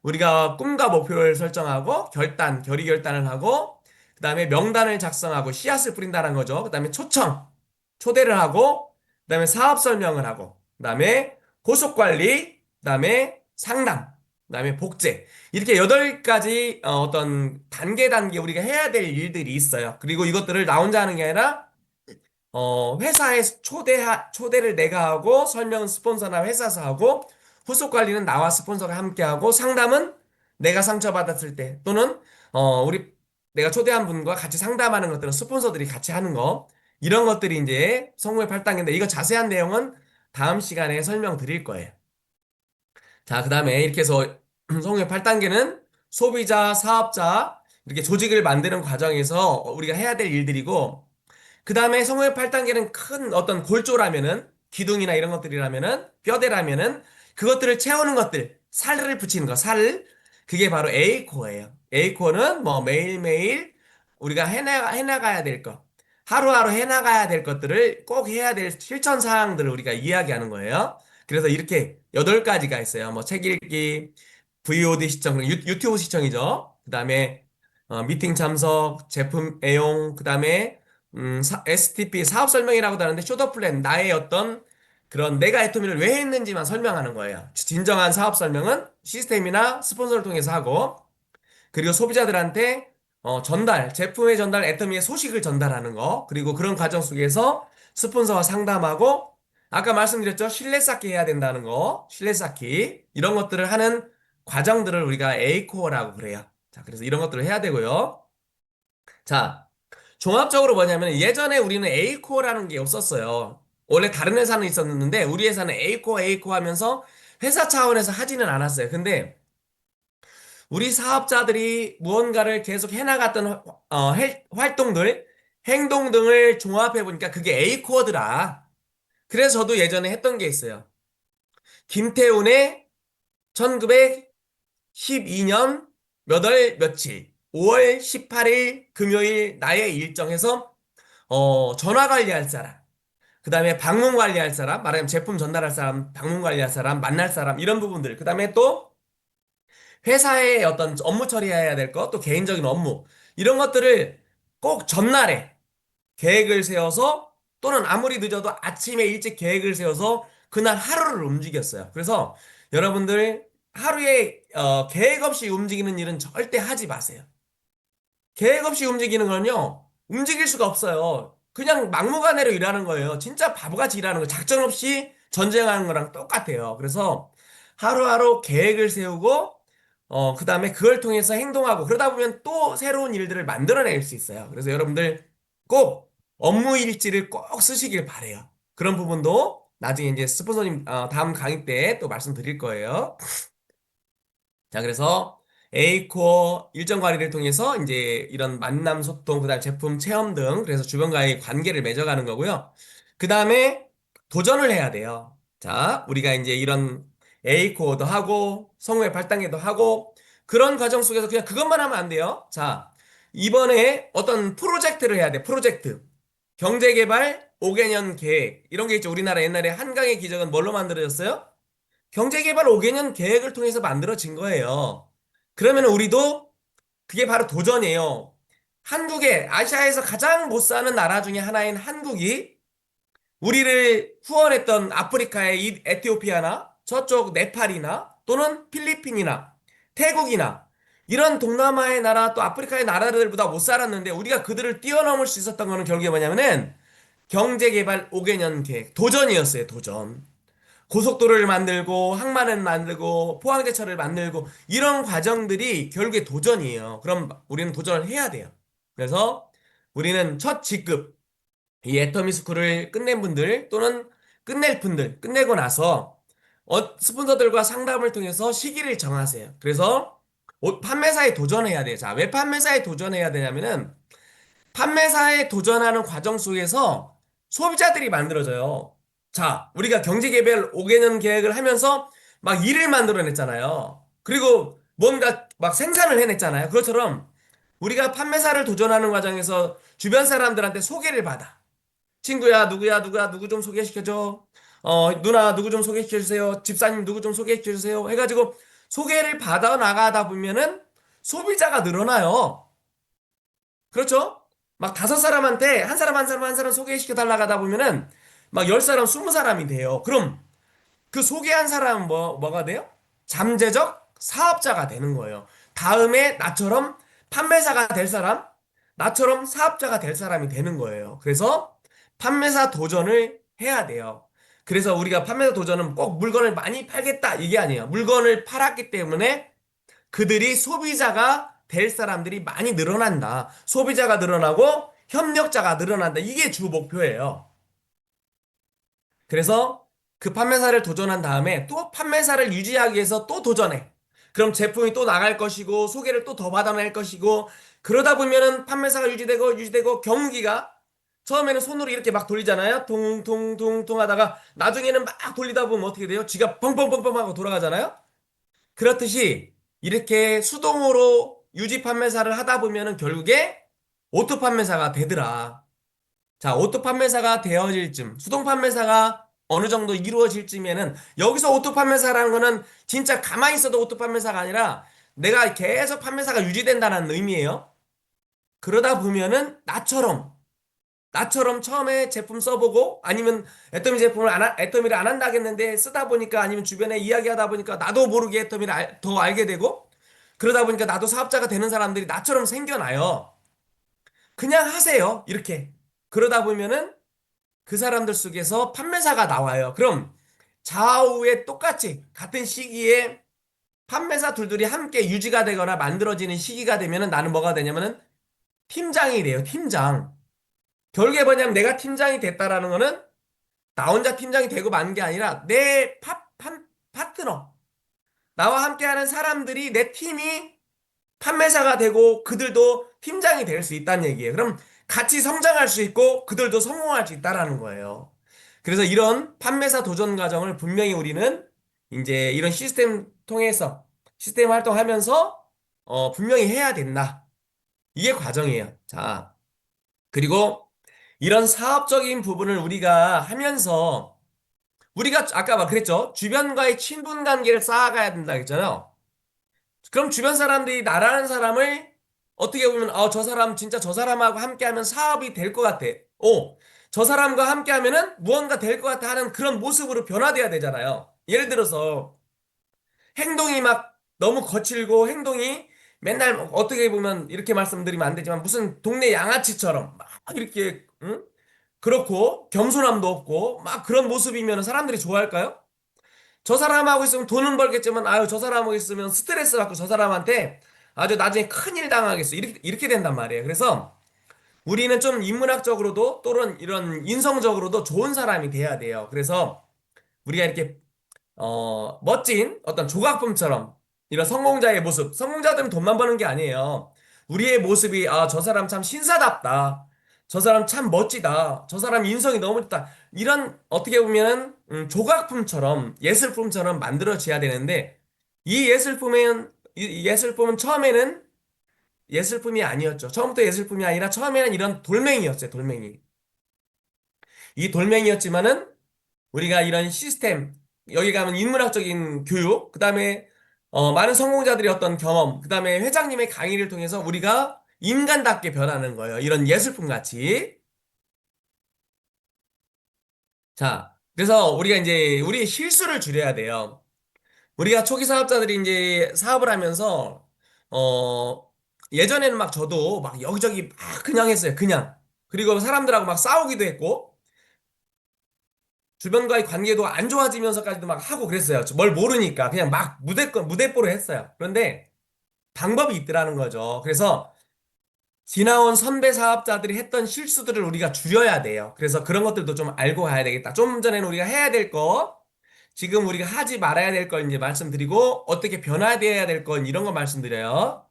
우리가 꿈과 목표를 설정하고 결의 결단을 하고, 그다음에 명단을 작성하고 씨앗을 뿌린다는 거죠. 그다음에 초대를 하고, 그다음에 사업 설명을 하고, 그다음에 고속 관리, 그다음에 상담, 그다음에 복제. 이렇게 8가지 어떤 단계 우리가 해야 될 일들이 있어요. 그리고 이것들을 나 혼자 하는 게 아니라 회사에 초대를 내가 하고, 설명은 스폰서나 회사에서 하고, 후속 관리는 나와 스폰서가 함께 하고, 상담은 내가 상처받았을 때, 또는, 내가 초대한 분과 같이 상담하는 것들은 스폰서들이 같이 하는 거, 이런 것들이 이제 성공의 8단계인데, 이거 자세한 내용은 다음 시간에 설명드릴 거예요. 자, 그 다음에 이렇게 해서 성공의 8단계는 소비자, 사업자, 이렇게 조직을 만드는 과정에서 우리가 해야 될 일들이고, 그 다음에 성공의 8단계는 큰 어떤 골조라면은, 기둥이나 이런 것들이라면은, 뼈대라면은, 그것들을 채우는 것들, 살을 붙이는 거, 그게 바로 A코어예요. A코어는 뭐 매일매일 우리가 해나가야 될 것, 하루하루 해나가야 될 것들을 꼭 해야 될 실천 사항들을 우리가 이야기하는 거예요. 그래서 이렇게 8가지가 있어요. 뭐 책 읽기, VOD 시청, 그리고 유튜브 시청이죠. 그 다음에 미팅 참석, 제품 애용, 그 다음에 STP 사업 설명이라고도 하는데 쇼더 플랜, 나의 어떤 그런 내가 애토미를 왜 했는지만 설명하는 거예요. 진정한 사업 설명은 시스템이나 스폰서를 통해서 하고, 그리고 소비자들한테 제품의 전달, 애터미의 소식을 전달하는 거, 그리고 그런 과정 속에서 스폰서와 상담하고, 아까 말씀드렸죠? 신뢰 쌓기 해야 된다는 거, 신뢰 쌓기. 이런 것들을 하는 과정들을 우리가 A코어라고 그래요. 자, 그래서 이런 것들을 해야 되고요. 자, 종합적으로 뭐냐면 예전에 우리는 A코어라는 게 없었어요. 원래 다른 회사는 있었는데, 우리 회사는 A코어 하면서 회사 차원에서 하지는 않았어요. 근데 우리 사업자들이 무언가를 계속 해나갔던 활동들, 행동 등을 종합해 보니까 그게 A코어더라. 그래서 저도 예전에 했던 게 있어요. 김태훈의 1912년 몇 월 며칠, 5월 18일 금요일 나의 일정에서 전화 관리할 사람, 그 다음에 방문 관리할 사람, 말하자면 제품 전달할 사람, 방문 관리할 사람, 만날 사람, 이런 부분들. 그 다음에 또 회사의 어떤 업무 처리해야 될 것, 또 개인적인 업무, 이런 것들을 꼭 전날에 계획을 세워서, 또는 아무리 늦어도 아침에 일찍 계획을 세워서 그날 하루를 움직였어요. 그래서 여러분들 하루에 계획 없이 움직이는 일은 절대 하지 마세요. 계획 없이 움직이는 건요, 움직일 수가 없어요. 그냥 막무가내로 일하는 거예요. 진짜 바보같이 일하는 거. 작전 없이 전쟁하는 거랑 똑같아요. 그래서 하루하루 계획을 세우고, 그 다음에 그걸 통해서 행동하고, 그러다 보면 또 새로운 일들을 만들어낼 수 있어요. 그래서 여러분들 꼭 업무 일지를 꼭 쓰시길 바래요. 그런 부분도 나중에 이제 스폰서님, 다음 강의 때 또 말씀드릴 거예요. 자, 그래서 A코어 일정 관리를 통해서 이제 이런 만남, 소통, 그다음 제품 체험 등 그래서 주변과의 관계를 맺어가는 거고요. 그다음에 도전을 해야 돼요. 자, 우리가 이제 이런 A코어도 하고 성우의 발당회도 하고 그런 과정 속에서 그냥 그것만 하면 안 돼요. 자, 이번에 어떤 프로젝트를 해야 돼. 프로젝트. 경제개발 5개년 계획. 이런 게 있죠. 우리나라 옛날에 한강의 기적은 뭘로 만들어졌어요? 경제개발 5개년 계획을 통해서 만들어진 거예요. 그러면 우리도 그게 바로 도전이에요. 한국에 아시아에서 가장 못 사는 나라 중에 하나인 한국이 우리를 후원했던 아프리카의 에티오피아나 저쪽 네팔이나 또는 필리핀이나 태국이나 이런 동남아의 나라 또 아프리카의 나라들보다 못 살았는데 우리가 그들을 뛰어넘을 수 있었던 거는 결국에 뭐냐면은 경제개발 5개년 계획, 도전이었어요, 도전. 고속도로를 만들고 항만을 만들고 포항제철을 만들고 이런 과정들이 결국에 도전이에요. 그럼 우리는 도전을 해야 돼요. 그래서 우리는 첫 직급 이 애터미 스쿨을 끝낸 분들 또는 끝낼 분들 끝내고 나서 스폰서들과 상담을 통해서 시기를 정하세요. 그래서 옷 판매사에 도전해야 돼요. 자, 왜 판매사에 도전해야 되냐면은 판매사에 도전하는 과정 속에서 소비자들이 만들어져요. 자, 우리가 경제개발 5개년 계획을 하면서 막 일을 만들어냈잖아요. 그리고 뭔가 막 생산을 해냈잖아요. 그것처럼 우리가 판매사를 도전하는 과정에서 주변 사람들한테 소개를 받아. 친구야, 누구야, 누구야, 누구 좀 소개시켜줘. 누나, 누구 좀 소개시켜주세요. 집사님, 누구 좀 소개시켜주세요. 해가지고 소개를 받아 나가다 보면은 소비자가 늘어나요. 그렇죠? 막 다섯 사람한테 한 사람 한 사람 한 사람 소개시켜 달라고 하다 보면은 막 열 사람, 스무 사람이 돼요. 그럼 그 소개한 사람은 뭐가 돼요? 잠재적 사업자가 되는 거예요. 다음에 나처럼 판매사가 될 사람, 나처럼 사업자가 될 사람이 되는 거예요. 그래서 판매사 도전을 해야 돼요. 그래서 우리가 판매사 도전은 꼭 물건을 많이 팔겠다 이게 아니에요. 물건을 팔았기 때문에 그들이 소비자가 될 사람들이 많이 늘어난다. 소비자가 늘어나고 협력자가 늘어난다. 이게 주 목표예요. 그래서 그 판매사를 도전한 다음에 또 판매사를 유지하기 위해서 또 도전해. 그럼 제품이 또 나갈 것이고 소개를 또 더 받아낼 것이고 그러다 보면은 판매사가 유지되고 경기가 처음에는 손으로 이렇게 막 돌리잖아요. 퉁퉁퉁퉁 하다가 나중에는 막 돌리다 보면 어떻게 돼요? 지가 뻥뻥뻥뻥 하고 돌아가잖아요. 그렇듯이 이렇게 수동으로 유지 판매사를 하다 보면은 결국에 오토 판매사가 되더라. 자, 오토 판매사가 되어질 쯤, 수동 판매사가 어느 정도 이루어질 쯤에는 여기서 오토 판매사라는 거는 진짜 가만히 있어도 오토 판매사가 아니라 내가 계속 판매사가 유지된다는 의미예요. 그러다 보면은 나처럼 처음에 제품 써보고 아니면 애터미를 안 한다 겠는데 쓰다 보니까 아니면 주변에 이야기하다 보니까 나도 모르게 애터미를 더 알게 되고 그러다 보니까 나도 사업자가 되는 사람들이 나처럼 생겨나요. 그냥 하세요. 이렇게. 그러다 보면은 그 사람들 속에서 판매사가 나와요. 그럼 좌우에 똑같이 같은 시기에 판매사 둘둘이 함께 유지가 되거나 만들어지는 시기가 되면은 나는 뭐가 되냐면은 팀장이 돼요. 팀장. 결국에 뭐냐면 내가 팀장이 됐다라는 거는 나 혼자 팀장이 되고 만 게 아니라 내 파트너, 나와 함께하는 사람들이 내 팀이 판매사가 되고 그들도 팀장이 될 수 있다는 얘기예요. 그럼 같이 성장할 수 있고 그들도 성공할 수 있다라는 거예요. 그래서 이런 판매사 도전 과정을 분명히 우리는 이제 이런 시스템 통해서 시스템 활동하면서 분명히 해야 된다. 이게 과정이에요. 자, 그리고 이런 사업적인 부분을 우리가 하면서 우리가 아까 막 그랬죠. 주변과의 친분 관계를 쌓아가야 된다 했잖아요. 그럼 주변 사람들이 나라는 사람을 어떻게 보면 저 사람 진짜 저 사람하고 함께하면 사업이 될 것 같아. 저 사람과 함께하면은 무언가 될 것 같아 하는 그런 모습으로 변화돼야 되잖아요. 예를 들어서 행동이 막 너무 거칠고 행동이 맨날 어떻게 보면 이렇게 말씀드리면 안 되지만 무슨 동네 양아치처럼 막 이렇게 응? 그렇고 겸손함도 없고 막 그런 모습이면 사람들이 좋아할까요? 저 사람하고 있으면 돈은 벌겠지만 아유 저 사람하고 있으면 스트레스 받고 저 사람한테 아주 나중에 큰일 당하겠어 이렇게 된단 말이에요. 그래서 우리는 좀 인문학적으로도 또는 이런 인성적으로도 좋은 사람이 돼야 돼요. 그래서 우리가 이렇게 멋진 어떤 조각품처럼 이런 성공자의 모습, 성공자들은 돈만 버는 게 아니에요. 우리의 모습이, 아, 저 사람 참 신사답다. 저 사람 참 멋지다. 저 사람 인성이 너무 좋다. 이런, 어떻게 보면은, 조각품처럼, 예술품처럼 만들어져야 되는데, 이 예술품은 처음에는 예술품이 아니었죠. 처음부터 예술품이 아니라 처음에는 이런 돌멩이였어요, 돌멩이. 이 돌멩이였지만은, 우리가 이런 시스템, 여기 가면 인문학적인 교육, 그 다음에 많은 성공자들의 어떤 경험, 그 다음에 회장님의 강의를 통해서 우리가 인간답게 변하는 거예요. 이런 예술품 같이. 자, 그래서 우리가 이제 우리의 실수를 줄여야 돼요. 우리가 초기 사업자들이 이제 사업을 하면서 예전에는 막 저도 막 여기저기 막 그냥 했어요. 그냥. 그리고 사람들하고 막 싸우기도 했고 주변과의 관계도 안 좋아지면서까지도 막 하고 그랬어요. 뭘 모르니까 그냥 막 무대뽀로 했어요. 그런데 방법이 있더라는 거죠. 그래서 지나온 선배 사업자들이 했던 실수들을 우리가 줄여야 돼요. 그래서 그런 것들도 좀 알고 가야 되겠다. 좀 전에는 우리가 해야 될 거, 지금 우리가 하지 말아야 될 걸 이제 말씀드리고 어떻게 변화되어야 될 건 이런 거 말씀드려요.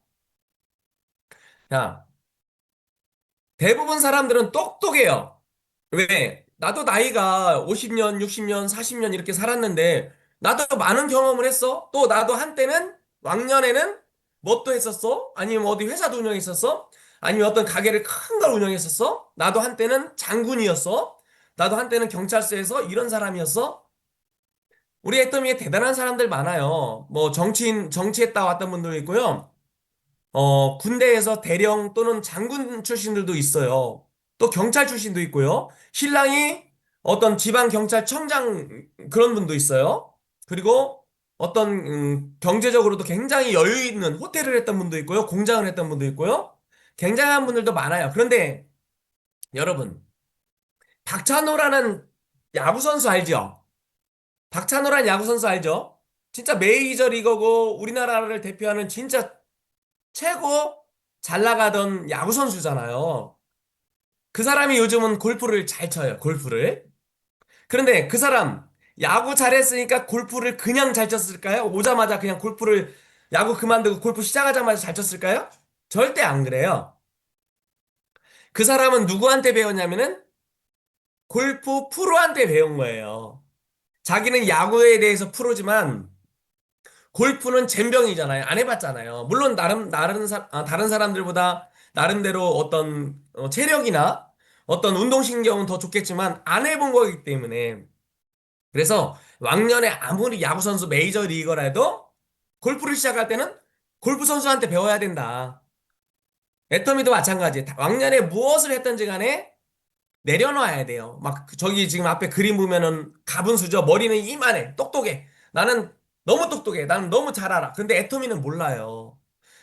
자, 대부분 사람들은 똑똑해요. 왜? 나도 나이가 50년, 60년, 40년 이렇게 살았는데, 나도 많은 경험을 했어. 또 나도 한때는, 왕년에는 뭣도 했었어? 아니면 어디 회사도 운영했었어? 아니면 어떤 가게를 큰 걸 운영했었어? 나도 한때는 장군이었어? 나도 한때는 경찰서에서 이런 사람이었어? 우리 애터미에 대단한 사람들 많아요. 뭐 정치했다 왔던 분도 있고요. 군대에서 대령 또는 장군 출신들도 있어요. 또 경찰 출신도 있고요. 신랑이 어떤 지방 경찰청장 그런 분도 있어요. 그리고 어떤 경제적으로도 굉장히 여유 있는 호텔을 했던 분도 있고요. 공장을 했던 분도 있고요. 굉장한 분들도 많아요. 그런데 여러분, 박찬호라는 야구 선수 알죠? 박찬호라는 야구 선수 알죠? 진짜 메이저 리거고 우리나라를 대표하는 진짜 최고 잘 나가던 야구 선수잖아요. 그 사람이 요즘은 골프를 잘 쳐요, 골프를. 그런데 그 사람, 야구 잘했으니까 골프를 그냥 잘 쳤을까요? 오자마자 그냥 야구 그만두고 골프 시작하자마자 잘 쳤을까요? 절대 안 그래요. 그 사람은 누구한테 배웠냐면은 골프 프로한테 배운 거예요. 자기는 야구에 대해서 프로지만 골프는 젬병이잖아요. 안 해봤잖아요. 물론 다른 사람들보다 나름대로 어떤 체력이나 어떤 운동신경은 더 좋겠지만 안 해본 거기 때문에 그래서 왕년에 아무리 야구 선수 메이저 리거라도 골프를 시작할 때는 골프 선수한테 배워야 된다. 애터미도 마찬가지. 왕년에 무엇을 했던지 간에 내려놔야 돼요. 저기 지금 앞에 그림 보면은 가분수죠. 머리는 이만해. 똑똑해. 나는 너무 똑똑해. 나는 너무 잘 알아. 근데 애토미는 몰라요.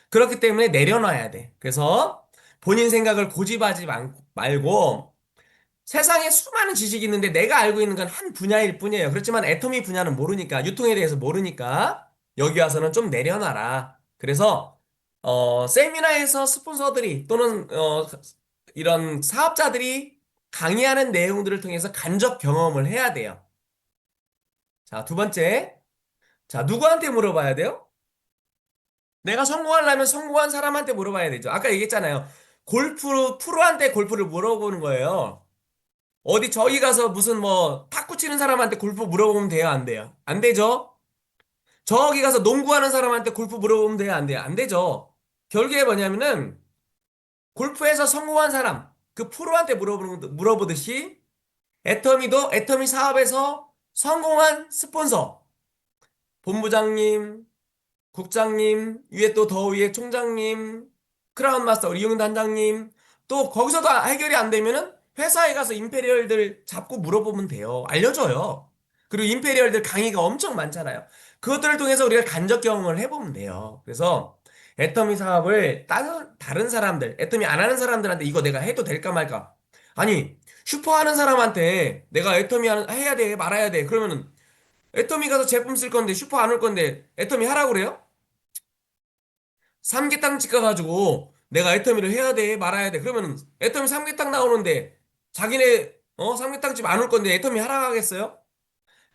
그렇기 때문에 내려놔야 돼. 그래서 본인 생각을 고집하지 말고 세상에 수많은 지식이 있는데 내가 알고 있는 건 한 분야일 뿐이에요. 그렇지만 애토미 분야는 모르니까, 유통에 대해서 모르니까 여기 와서는 좀 내려놔라. 그래서 세미나에서 스폰서들이 또는 이런 사업자들이 강의하는 내용들을 통해서 간접 경험을 해야 돼요. 자, 두 번째. 자, 누구한테 물어봐야 돼요? 내가 성공하려면 성공한 사람한테 물어봐야 되죠. 아까 얘기했잖아요. 프로한테 골프를 물어보는 거예요. 어디 저기 가서 무슨 뭐 탁구 치는 사람한테 골프 물어보면 돼요? 안 돼요? 안 되죠? 저기 가서 농구하는 사람한테 골프 물어보면 돼요? 안 돼요? 안 되죠? 결국에 뭐냐면은 골프에서 성공한 사람, 그 프로한테 물어보듯이 애터미 사업에서 성공한 스폰서, 본부장님, 국장님, 위에 또 더 위에 총장님, 크라운 마스터, 우리 이용 단장님, 또 거기서도 해결이 안 되면은 회사에 가서 임페리얼들 잡고 물어보면 돼요. 알려줘요. 그리고 임페리얼들 강의가 엄청 많잖아요. 그것들을 통해서 우리가 간접 경험을 해보면 돼요. 그래서 애터미 사업을 다른 사람들, 애터미 안 하는 사람들한테 이거 내가 해도 될까 말까? 아니, 슈퍼 하는 사람한테 내가 해야 돼, 말아야 돼. 그러면은 애터미 가서 제품 쓸 건데 슈퍼 안 올 건데 애터미 하라고 그래요? 삼계탕집 가가지고 내가 애터미를 해야 돼, 말아야 돼. 그러면은 애터미 삼계탕 나오는데 자기네 삼계탕집 안 올 건데 애터미 하라고 하겠어요?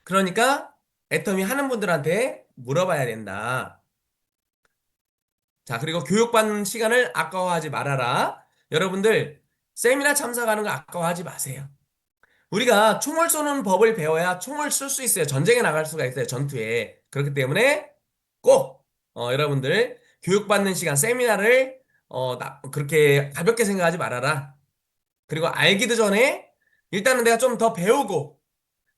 그러니까 애터미 하는 분들한테 물어봐야 된다. 자, 그리고 교육받는 시간을 아까워하지 말아라. 여러분들, 세미나 참석하는 거 아까워하지 마세요. 우리가 총을 쏘는 법을 배워야 총을 쏠 수 있어요. 전쟁에 나갈 수가 있어요. 전투에. 그렇기 때문에 꼭, 여러분들, 교육받는 시간, 세미나를, 그렇게 가볍게 생각하지 말아라. 그리고 알기도 전에 일단은 내가 좀 더 배우고,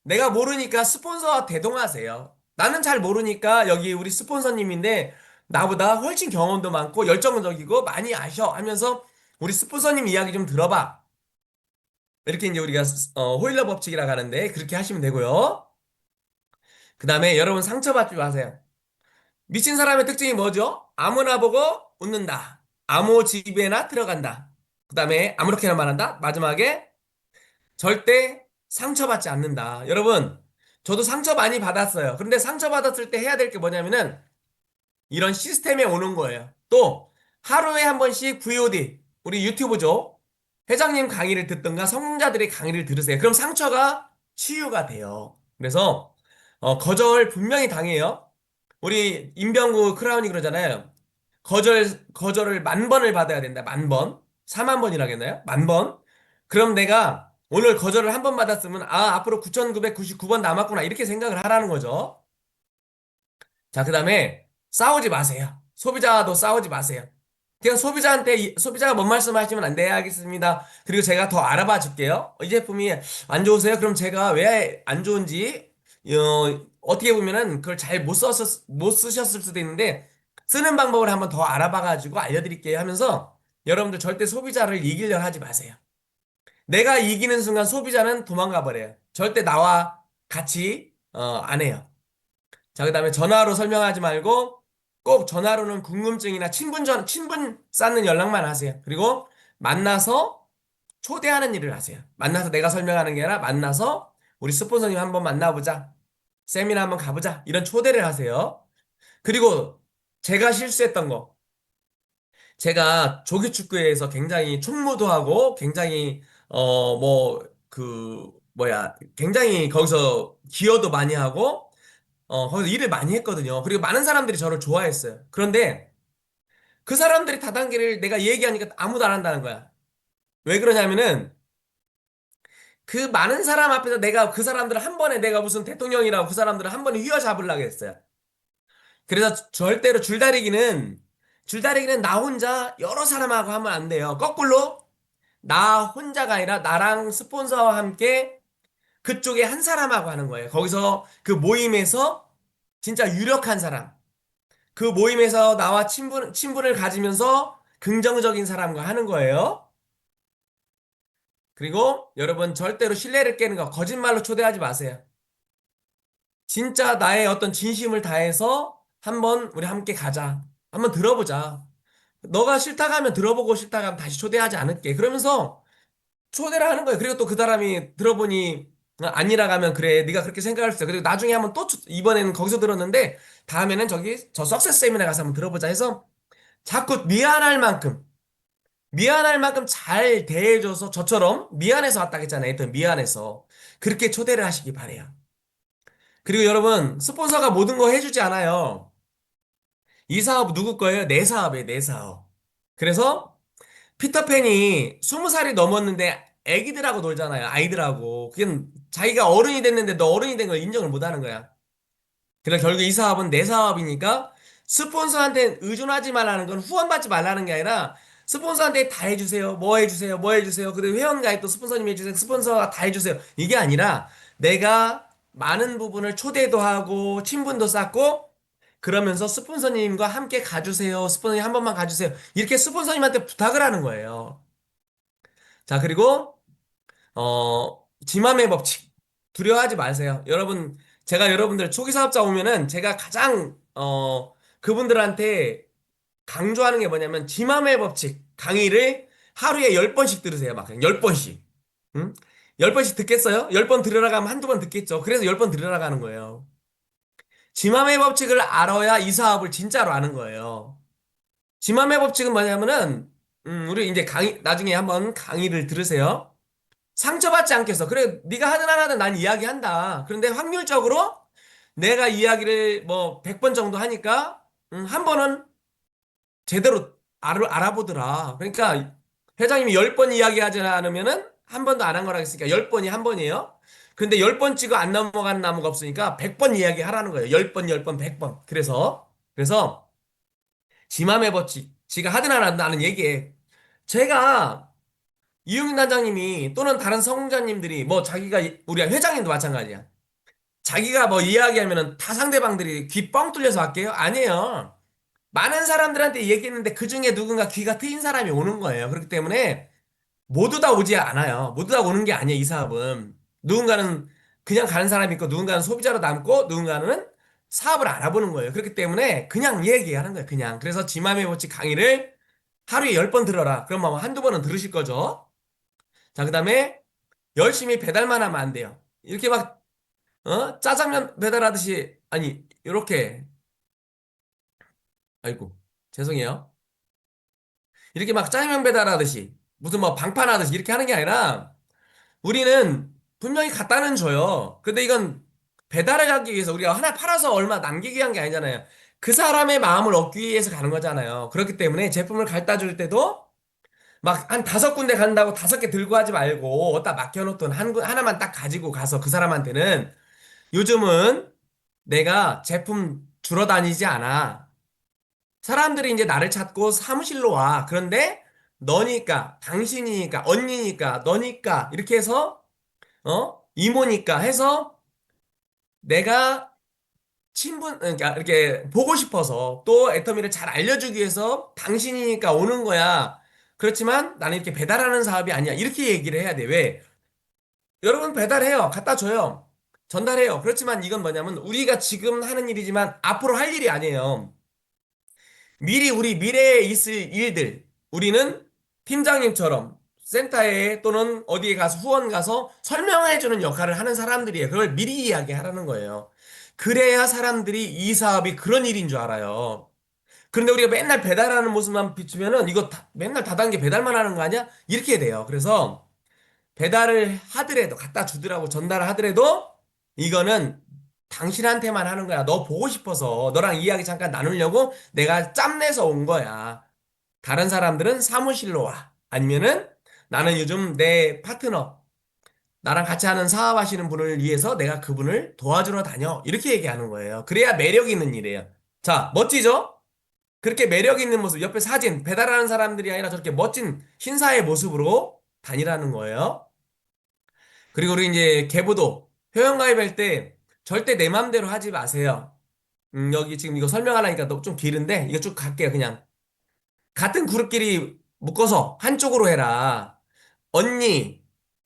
내가 모르니까 스폰서와 대동하세요. 나는 잘 모르니까 여기 우리 스폰서님인데 나보다 훨씬 경험도 많고 열정적이고 많이 아셔 하면서 우리 스폰서님 이야기 좀 들어봐. 이렇게 이제 우리가 호일러 법칙이라고 하는데 그렇게 하시면 되고요. 그 다음에 여러분 상처받지 마세요. 미친 사람의 특징이 뭐죠? 아무나 보고 웃는다. 아무 집에나 들어간다. 그 다음에 아무렇게나 말한다. 마지막에 절대 상처받지 않는다. 여러분, 저도 상처 많이 받았어요. 그런데 상처받았을 때 해야 될 게 뭐냐면은 이런 시스템에 오는 거예요. 또 하루에 한 번씩 VOD, 우리 유튜브죠. 회장님 강의를 듣든가 성공자들의 강의를 들으세요. 그럼 상처가 치유가 돼요. 그래서 거절 분명히 당해요. 우리 임병구 크라운이 그러잖아요. 거절을 10,000번을 받아야 된다. 10,000번. 40,000번이라겠나요? 10,000번. 그럼 내가 오늘 거절을 한 번 받았으면, 앞으로 9,999번 남았구나. 이렇게 생각을 하라는 거죠. 자, 그 다음에 싸우지 마세요. 소비자도 싸우지 마세요. 그냥 소비자가 뭔 말씀하시면 안 돼, 알겠습니다. 그리고 제가 더 알아봐 줄게요. 이 제품이 안 좋으세요? 그럼 제가 왜 안 좋은지, 어떻게 보면은 그걸 잘 못 쓰셨을 수도 있는데, 쓰는 방법을 한번 더 알아봐 가지고 알려드릴게요 하면서 여러분들 절대 소비자를 이기려 하지 마세요. 내가 이기는 순간 소비자는 도망가 버려요. 절대 나와 같이, 안 해요. 자, 그 다음에 전화로 설명하지 말고 꼭 전화로는 궁금증이나 친분 쌓는 연락만 하세요. 그리고 만나서 초대하는 일을 하세요. 만나서 내가 설명하는 게 아니라 만나서 우리 스폰서님 한번 만나보자. 세미나 한번 가보자. 이런 초대를 하세요. 그리고 제가 실수했던 거. 제가 조기축구에서 굉장히 총무도 하고 굉장히 굉장히 거기서 기여도 많이 하고 거기서 일을 많이 했거든요. 그리고 많은 사람들이 저를 좋아했어요. 그런데 그 사람들이 다단계를 내가 얘기하니까 아무도 안 한다는 거야. 왜 그러냐면은 그 많은 사람 앞에서 내가 그 사람들을 한 번에 내가 무슨 대통령이라고 그 사람들을 한 번에 휘어잡으려고 했어요. 그래서 절대로 줄다리기는 나 혼자 여러 사람하고 하면 안 돼요. 거꾸로 나 혼자가 아니라 나랑 스폰서와 함께 그쪽에 한 사람하고 하는 거예요. 거기서 그 모임에서 진짜 유력한 사람. 그 모임에서 나와 친분을 가지면서 긍정적인 사람과 하는 거예요. 그리고 여러분 절대로 신뢰를 깨는 거 거짓말로 초대하지 마세요. 진짜 나의 어떤 진심을 다해서 한번 우리 함께 가자. 한번 들어보자. 너가 싫다고 하면 들어보고 싫다고 하면 다시 초대하지 않을게. 그러면서 초대를 하는 거예요. 그리고 또 그 사람이 들어보니 아니라고 하면 그래 네가 그렇게 생각할 수 있어. 그리고 나중에 한번 또 이번에는 거기서 들었는데 다음에는 저 석세스 세미나 가서 한번 들어보자 해서 자꾸 미안할 만큼 잘 대해줘서 저처럼 미안해서 왔다 했잖아요. 하여튼 미안해서 그렇게 초대를 하시기 바래요. 그리고 여러분 스폰서가 모든 거 해주지 않아요. 이 사업 누구 거예요? 내 사업이에요. 내 사업. 그래서 피터팬이 20살이 넘었는데 애기들하고 놀잖아요. 아이들하고. 그게 자기가 어른이 됐는데 너 어른이 된 걸 인정을 못 하는 거야. 그래서 결국 이 사업은 내 사업이니까 스폰서한테 의존하지 말라는 건 후원받지 말라는 게 아니라 스폰서한테 다 해주세요. 뭐 해주세요. 뭐 해주세요. 그리고 회원가입도 스폰서님 해주세요. 스폰서가 다 해주세요. 이게 아니라 내가 많은 부분을 초대도 하고 친분도 쌓고 그러면서 스폰서님과 함께 가주세요. 스폰서님 한 번만 가주세요. 이렇게 스폰서님한테 부탁을 하는 거예요. 자, 그리고 지맘의 법칙. 두려워하지 마세요. 여러분, 제가 여러분들 초기 사업자 오면은 제가 가장 그분들한테 강조하는 게 뭐냐면 지마매 법칙 강의를 하루에 10번씩 들으세요. 막 그냥 10번씩. 응? 10번씩 듣겠어요? 10번 들으라고 하면 한두 번 듣겠죠. 그래서 10번 들으라고 하는 거예요. 지마매 법칙을 알아야 이 사업을 진짜로 아는 거예요. 지마매 법칙은 뭐냐면은 우리 이제 강의 나중에 한번 강의를 들으세요. 상처받지 않겠어. 그래, 네가 하든 안 하든 난 이야기한다. 그런데 확률적으로 내가 이야기를 뭐 100번 정도 하니까 한 번은 제대로 알아보더라. 그러니까 회장님이 10번 이야기하지 않으면은 한 번도 안 한 거라 했으니까 10번이 한 번이에요. 근데 10번 찍어 안 넘어가는 나무가 없으니까 100번 이야기하라는 거예요. 10번, 10번, 100번. 그래서 지맘의 법칙. 지가 하든 안 하든 나는 얘기해. 제가 이용인 단장님이 또는 다른 성장님들이 뭐 자기가 우리가 회장님도 마찬가지야. 자기가 뭐 이야기하면은 다 상대방들이 귀 뻥 뚫려서 할게요? 아니에요. 많은 사람들한테 얘기했는데 그 중에 누군가 귀가 트인 사람이 오는 거예요. 그렇기 때문에 모두 다 오지 않아요. 모두 다 오는 게 아니에요, 이 사업은. 누군가는 그냥 가는 사람이 있고, 누군가는 소비자로 남고, 누군가는 사업을 알아보는 거예요. 그렇기 때문에 그냥 얘기하는 거예요, 그냥. 그래서 지맘의 법칙 강의를 하루에 10번 들어라. 그럼 뭐 한두 번은 들으실 거죠. 자, 그 다음에 열심히 배달만 하면 안 돼요. 이렇게 막, 짜장면 배달하듯이, 아니, 이렇게, 아이고, 죄송해요. 이렇게 막 짜장면 배달하듯이 무슨 뭐 방판하듯이 이렇게 하는 게 아니라 우리는 분명히 갖다는 줘요. 근데 이건 배달을 하기 위해서 우리가 하나 팔아서 얼마 남기기 위한 게 아니잖아요. 그 사람의 마음을 얻기 위해서 가는 거잖아요. 그렇기 때문에 제품을 갖다 줄 때도 막 한 5군데 간다고 5개 들고 하지 말고 어디다 맡겨놓던 하나만 딱 가지고 가서 그 사람한테는 요즘은 내가 제품 주러 다니지 않아. 사람들이 이제 나를 찾고 사무실로 와. 그런데 너니까, 당신이니까, 언니니까, 너니까, 이렇게 해서, 이모니까 해서 내가 그러니까 이렇게 보고 싶어서 또 애터미를 잘 알려주기 위해서 당신이니까 오는 거야. 그렇지만 나는 이렇게 배달하는 사업이 아니야. 이렇게 얘기를 해야 돼. 왜? 여러분 배달해요. 갖다 줘요. 전달해요. 그렇지만 이건 뭐냐면 우리가 지금 하는 일이지만 앞으로 할 일이 아니에요. 미리 우리 미래에 있을 일들 우리는 팀장님처럼 센터에 또는 어디에 가서 후원 가서 설명해주는 역할을 하는 사람들이에요. 그걸 미리 이야기하라는 거예요. 그래야 사람들이 이 사업이 그런 일인 줄 알아요. 그런데 우리가 맨날 배달하는 모습만 비추면은 이거 맨날 다단계 배달만 하는 거 아니야? 이렇게 돼요. 그래서 배달을 하더라도 갖다 주더라고 전달을 하더라도 이거는 당신한테만 하는 거야. 너 보고 싶어서 너랑 이야기 잠깐 나누려고 내가 짬내서 온 거야. 다른 사람들은 사무실로 와. 아니면은 나는 요즘 내 파트너 나랑 같이 하는 사업하시는 분을 위해서 내가 그분을 도와주러 다녀. 이렇게 얘기하는 거예요. 그래야 매력 있는 일이에요. 자, 멋지죠? 그렇게 매력 있는 모습, 옆에 사진, 배달하는 사람들이 아니라 저렇게 멋진 신사의 모습으로 다니라는 거예요. 그리고 우리 이제 계부도 회원가입할 때 절대 내 맘대로 하지 마세요. 여기 지금 이거 설명하려니까 너무 좀 길은데 이거 쭉 갈게요. 그냥 같은 그룹끼리 묶어서 한쪽으로 해라. 언니,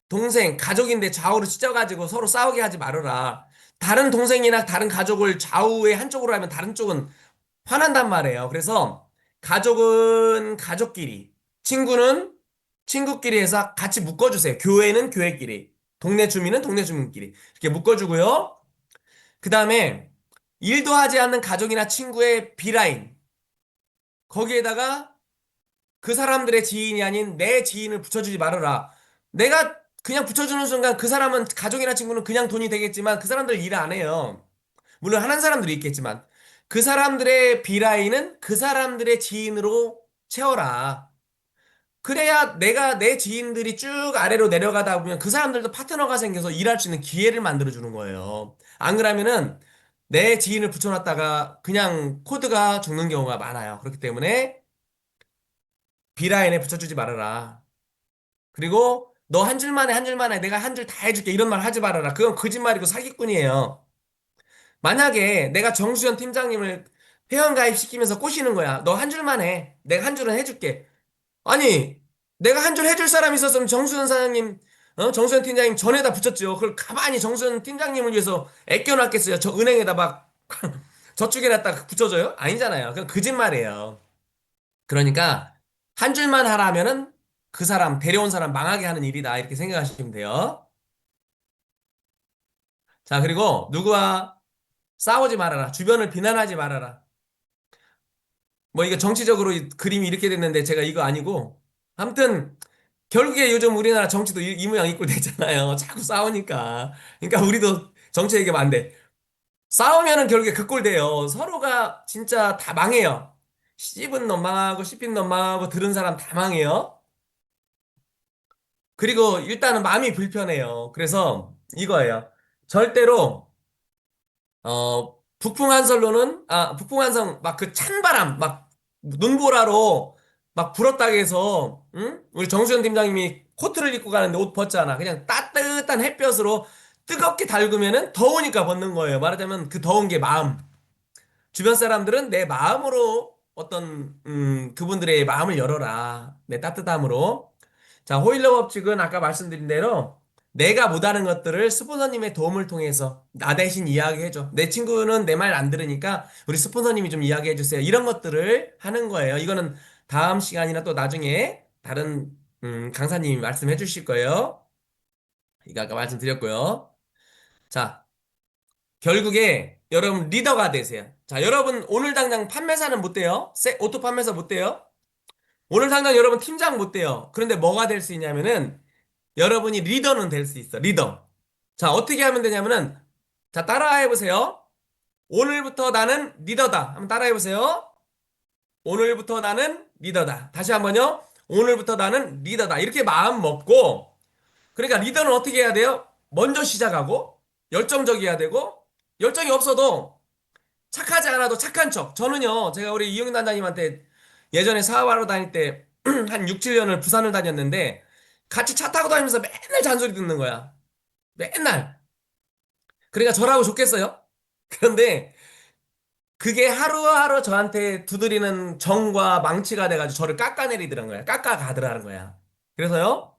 동생, 가족인데 좌우로 찢어가지고 서로 싸우게 하지 말아라. 다른 동생이나 다른 가족을 좌우에 한쪽으로 하면 다른 쪽은 화난단 말이에요. 그래서 가족은 가족끼리, 친구는 친구끼리 해서 같이 묶어주세요. 교회는 교회끼리, 동네 주민은 동네 주민끼리 이렇게 묶어주고요. 그 다음에 일도 하지 않는 가족이나 친구의 비라인 거기에다가 그 사람들의 지인이 아닌 내 지인을 붙여주지 말아라. 내가 그냥 붙여주는 순간 그 사람은 가족이나 친구는 그냥 돈이 되겠지만 그 사람들 일 안 해요. 물론 하는 사람들이 있겠지만 그 사람들의 비라인은 그 사람들의 지인으로 채워라. 그래야 내가 내 지인들이 쭉 아래로 내려가다 보면 그 사람들도 파트너가 생겨서 일할 수 있는 기회를 만들어 주는 거예요. 안 그러면은 내 지인을 붙여놨다가 그냥 코드가 죽는 경우가 많아요. 그렇기 때문에 비라인에 붙여주지 말아라. 그리고 너 한 줄만 해, 한 줄만 해. 내가 한 줄 다 해줄게. 이런 말 하지 말아라. 그건 거짓말이고 사기꾼이에요. 만약에 내가 정수현 팀장님을 회원가입시키면서 꼬시는 거야. 너 한 줄만 해. 내가 한 줄은 해줄게. 아니, 내가 한 줄 해줄 사람 있었으면 정수현 사장님 정수현 팀장님 전에다 붙였죠. 그걸 가만히 정수현 팀장님을 위해서 아껴놨겠어요. 저 은행에다 막 저축해놨다가 붙여줘요? 아니잖아요. 그냥 거짓말이에요. 그러니까 한 줄만 하라면은 그 사람, 데려온 사람 망하게 하는 일이다. 이렇게 생각하시면 돼요. 자, 그리고 누구와 싸우지 말아라. 주변을 비난하지 말아라. 뭐 이거 정치적으로 그림이 이렇게 됐는데 제가 이거 아니고. 아무튼 결국에 요즘 우리나라 정치도 이 모양 이꼴 됐잖아요. 자꾸 싸우니까. 그러니까 우리도 정치 얘기하면 안 돼. 싸우면은 결국에 그 꼴 돼요. 서로가 진짜 다 망해요. 씹은 놈 망하고 씹힌 놈 망하고 들은 사람 다 망해요. 그리고 일단은 마음이 불편해요. 그래서 이거예요. 절대로 북풍한설로는 북풍한성 막 그 찬바람 막 눈보라로 막 불었다고 해서 응? 우리 정수현 팀장님이 코트를 입고 가는데 옷 벗잖아. 그냥 따뜻한 햇볕으로 뜨겁게 달구면은 더우니까 벗는 거예요. 말하자면 그 더운 게 마음. 주변 사람들은 내 마음으로 어떤 그분들의 마음을 열어라. 내 따뜻함으로. 자, 호일러 법칙은 아까 말씀드린 대로 내가 못하는 것들을 스폰서님의 도움을 통해서 나 대신 이야기해줘. 내 친구는 내 말 안 들으니까 우리 스폰서님이 좀 이야기해주세요. 이런 것들을 하는 거예요. 이거는 다음 시간이나 또 나중에 다른 강사님이 말씀해 주실 거예요. 이거 아까 말씀드렸고요. 자, 결국에 여러분 리더가 되세요. 자, 여러분 오늘 당장 판매사는 못 돼요. 오토 판매사 못 돼요. 오늘 당장 여러분 팀장 못 돼요. 그런데 뭐가 될 수 있냐면은 여러분이 리더는 될 수 있어. 리더. 자, 어떻게 하면 되냐면은 자, 따라해 보세요. 오늘부터 나는 리더다. 한번 따라해 보세요. 오늘부터 나는 리더다. 다시 한번요. 오늘부터 나는 리더다. 이렇게 마음 먹고 그러니까 리더는 어떻게 해야 돼요? 먼저 시작하고 열정적이어야 되고 열정이 없어도 착하지 않아도 착한 척. 저는요, 제가 우리 이용인 단장님한테 예전에 사업하러 다닐 때 한 6, 7년을 부산을 다녔는데 같이 차 타고 다니면서 맨날 잔소리 듣는 거야. 맨날. 그러니까 저라고 좋겠어요? 그런데 그게 하루하루 저한테 두드리는 정과 망치가 돼가지고 저를 깎아내리더란 거야. 깎아가더라는 거야. 그래서요,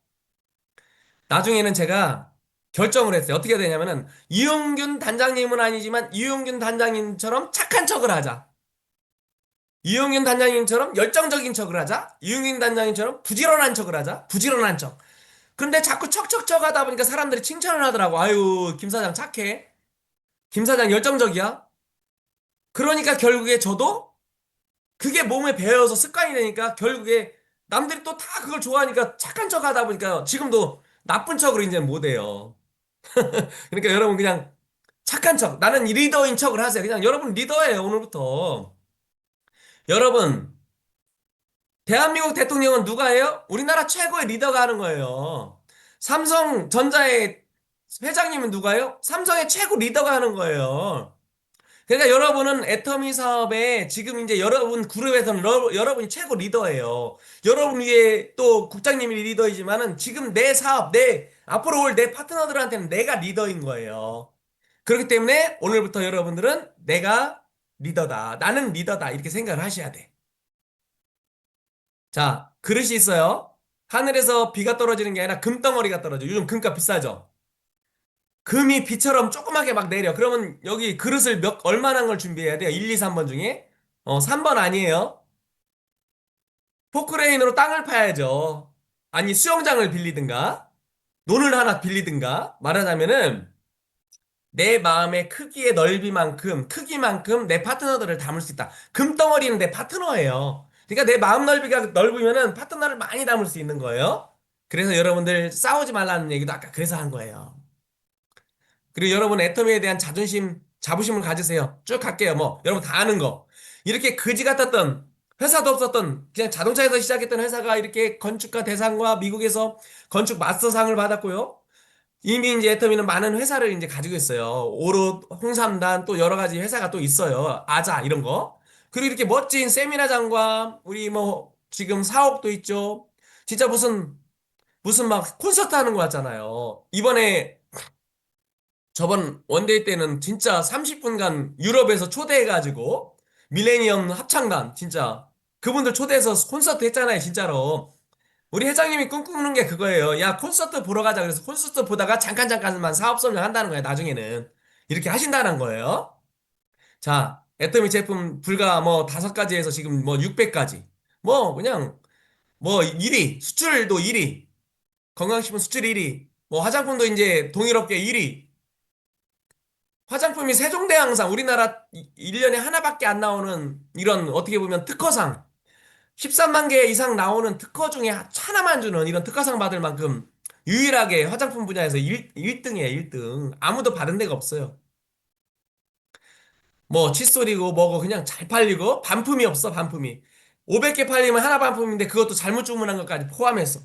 나중에는 제가 결정을 했어요. 어떻게 해야 되냐면은 이용균 단장님은 아니지만 이용균 단장님처럼 착한 척을 하자. 이용균 단장님처럼 열정적인 척을 하자. 이용균 단장님처럼 부지런한 척을 하자. 부지런한 척. 근데 자꾸 척척척 하다 보니까 사람들이 칭찬을 하더라고. 아유, 김 사장 착해. 김 사장 열정적이야. 그러니까 결국에 저도 그게 몸에 배어서 습관이 되니까 결국에 남들이 또 다 그걸 좋아하니까 착한 척 하다 보니까 지금도 나쁜 척으로 이제 못 해요. 그러니까 여러분 그냥 착한 척. 나는 리더인 척을 하세요. 그냥 여러분 리더예요, 오늘부터. 여러분, 대한민국 대통령은 누가 해요? 우리나라 최고의 리더가 하는 거예요. 삼성전자의 회장님은 누가요? 삼성의 최고 리더가 하는 거예요. 그러니까 여러분은 애터미 사업에 지금 이제 여러분 그룹에서는 여러분이 최고 리더예요. 여러분 위에 또 국장님이 리더이지만은 지금 내 사업, 내 앞으로 올 내 파트너들한테는 내가 리더인 거예요. 그렇기 때문에 오늘부터 여러분들은 내가 리더다. 나는 리더다. 이렇게 생각을 하셔야 돼. 자, 그릇이 있어요. 하늘에서 비가 떨어지는 게 아니라 금덩어리가 떨어져. 요즘 금값 비싸죠? 금이 비처럼 조그맣게 막 내려. 그러면 여기 그릇을 얼마나 걸 준비해야 돼요? 1, 2, 3번 중에? 3번 아니에요. 포크레인으로 땅을 파야죠. 아니, 수영장을 빌리든가, 논을 하나 빌리든가, 말하자면은, 내 마음의 크기의 넓이만큼, 크기만큼 내 파트너들을 담을 수 있다. 금덩어리는 내 파트너예요. 그러니까 내 마음 넓이가 넓으면은 파트너를 많이 담을 수 있는 거예요. 그래서 여러분들 싸우지 말라는 얘기도 아까 그래서 한 거예요. 그리고 여러분 애터미에 대한 자존심, 자부심을 가지세요. 쭉 갈게요. 뭐, 여러분 다 아는 거. 이렇게 거지 같았던 회사도 없었던 그냥 자동차에서 시작했던 회사가 이렇게 건축가 대상과 미국에서 건축 마스터상을 받았고요. 이미 이제 애터미는 많은 회사를 이제 가지고 있어요. 오롯, 홍삼단 또 여러 가지 회사가 또 있어요. 아자 이런 거. 그리고 이렇게 멋진 세미나장과 우리 뭐 지금 사옥도 있죠. 진짜 무슨 막 콘서트 하는 거 같잖아요. 이번에 저번 원데이 때는 진짜 30분간 유럽에서 초대해가지고 밀레니엄 합창단 진짜 그분들 초대해서 콘서트 했잖아요, 진짜로. 우리 회장님이 꿈꾸는 게 그거예요. 야, 콘서트 보러 가자. 그래서 콘서트 보다가 잠깐만 사업 설명한다는 거예요, 나중에는. 이렇게 하신다는 거예요. 자, 애터미 제품 불과 뭐 5가지에서 지금 뭐 600가지. 뭐, 그냥, 뭐 1위, 수출도 1위, 건강식품 수출 1위, 뭐 화장품도 이제 동일업계 1위. 화장품이 세종대왕상, 우리나라 1년에 하나밖에 안 나오는 이런 어떻게 보면 특허상. 13만 개 이상 나오는 특허 중에 하나만 주는 이런 특허상 받을 만큼 유일하게 화장품 분야에서 1등이에요, 1등. 아무도 받은 데가 없어요. 뭐 칫솔이고 뭐고 그냥 잘 팔리고 반품이 없어, 반품이. 500개 팔리면 하나 반품인데 그것도 잘못 주문한 것까지 포함해서.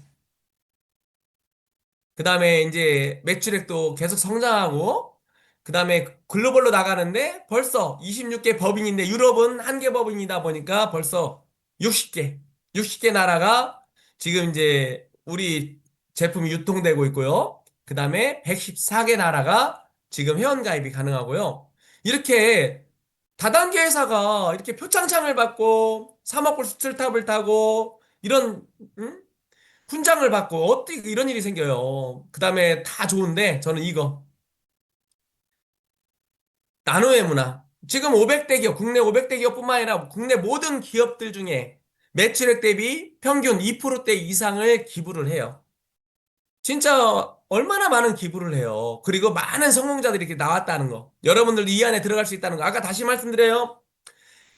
그 다음에 이제 매출액도 계속 성장하고, 그 다음에 글로벌로 나가는데 벌써 26개 법인인데 유럽은 한 개 법인이다 보니까 벌써 60개, 60개 나라가 지금 이제 우리 제품이 유통되고 있고요. 그 다음에 114개 나라가 지금 회원가입이 가능하고요. 이렇게 다단계 회사가 이렇게 표창장을 받고 3억 불 수출탑을 타고 이런 응? 훈장을 받고 어떻게 이런 일이 생겨요. 그 다음에 다 좋은데 저는 이거 나노의 문화. 지금 500대 기업, 국내 500대 기업뿐만 아니라 국내 모든 기업들 중에 매출액 대비 평균 2%대 이상을 기부를 해요. 진짜 얼마나 많은 기부를 해요. 그리고 많은 성공자들이 이렇게 나왔다는 거. 여러분들도 이 안에 들어갈 수 있다는 거. 아까 다시 말씀드려요.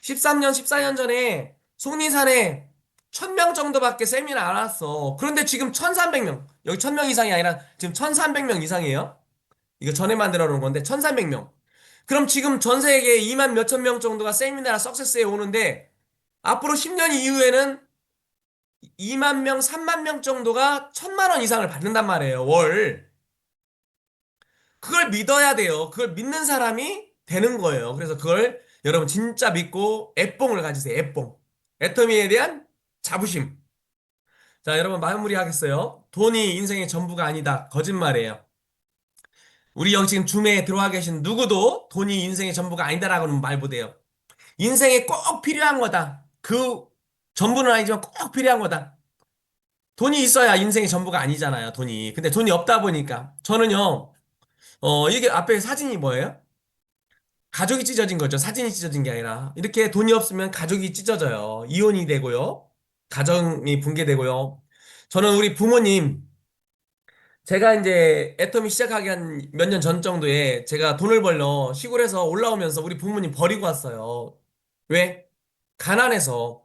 13년, 14년 전에 속리산에 1000명 정도밖에 세미나 안 왔어. 그런데 지금 1300명. 여기 1000명 이상이 아니라 지금 1300명 이상이에요. 이거 전에 만들어 놓은 건데 1300명. 그럼 지금 전 세계 2만 몇천 명 정도가 세미나나 석세스에 오는데 앞으로 10년 이후에는 2만 명, 3만 명 정도가 1000만 원 이상을 받는단 말이에요. 월. 그걸 믿어야 돼요. 그걸 믿는 사람이 되는 거예요. 그래서 그걸 여러분 진짜 믿고 애뽕을 가지세요. 애뽕. 애터미에 대한 자부심. 자, 여러분 마무리하겠어요. 돈이 인생의 전부가 아니다. 거짓말이에요. 우리 여기 지금 줌에 들어와 계신 누구도 돈이 인생의 전부가 아니다라고는 말 못해요. 인생에 꼭 필요한 거다. 그 전부는 아니지만 꼭 필요한 거다. 돈이 있어야 인생의 전부가 아니잖아요. 돈이. 근데 돈이 없다 보니까 저는요. 이게 앞에 사진이 뭐예요? 가족이 찢어진 거죠. 사진이 찢어진 게 아니라. 이렇게 돈이 없으면 가족이 찢어져요. 이혼이 되고요. 가정이 붕괴되고요. 저는 우리 부모님, 제가 이제 애터미 시작하기 한 몇 년 전 정도에 제가 돈을 벌러 시골에서 올라오면서 우리 부모님 버리고 왔어요. 왜? 가난해서.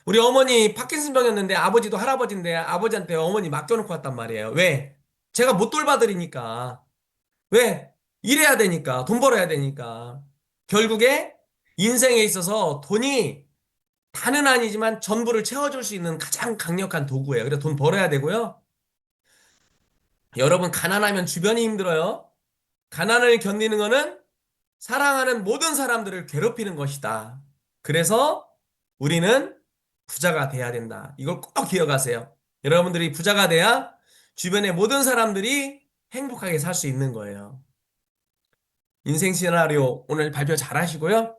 우리 어머니 파킨슨병이었는데 아버지도 할아버지인데 아버지한테 어머니 맡겨놓고 왔단 말이에요. 왜? 제가 못 돌봐드리니까. 왜? 일해야 되니까. 돈 벌어야 되니까. 결국에 인생에 있어서 돈이 다는 아니지만 전부를 채워줄 수 있는 가장 강력한 도구예요. 그래서 돈 벌어야 되고요. 여러분, 가난하면 주변이 힘들어요. 가난을 견디는 거는 사랑하는 모든 사람들을 괴롭히는 것이다. 그래서 우리는 부자가 돼야 된다. 이걸 꼭 기억하세요. 여러분들이 부자가 돼야 주변의 모든 사람들이 행복하게 살 수 있는 거예요. 인생 시나리오 오늘 발표 잘 하시고요.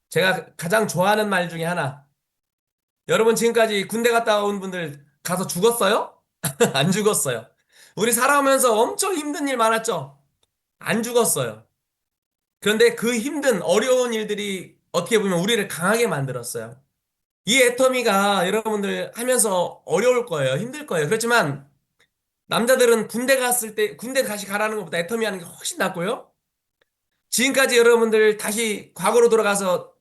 제가 가장 좋아하는 말 중에 하나. 여러분 지금까지 군대 갔다 온 분들 가서 죽었어요? 안 죽었어요. 우리 살아오면서 엄청 힘든 일 많았죠? 안 죽었어요. 그런데 그 힘든 어려운 일들이 어떻게 보면 우리를 강하게 만들었어요. 이 애터미가 여러분들 하면서 어려울 거예요. 힘들 거예요. 그렇지만 남자들은 군대 갔을 때 군대 다시 가라는 것보다 애터미 하는 게 훨씬 낫고요. 지금까지 여러분들 다시 과거로 돌아가서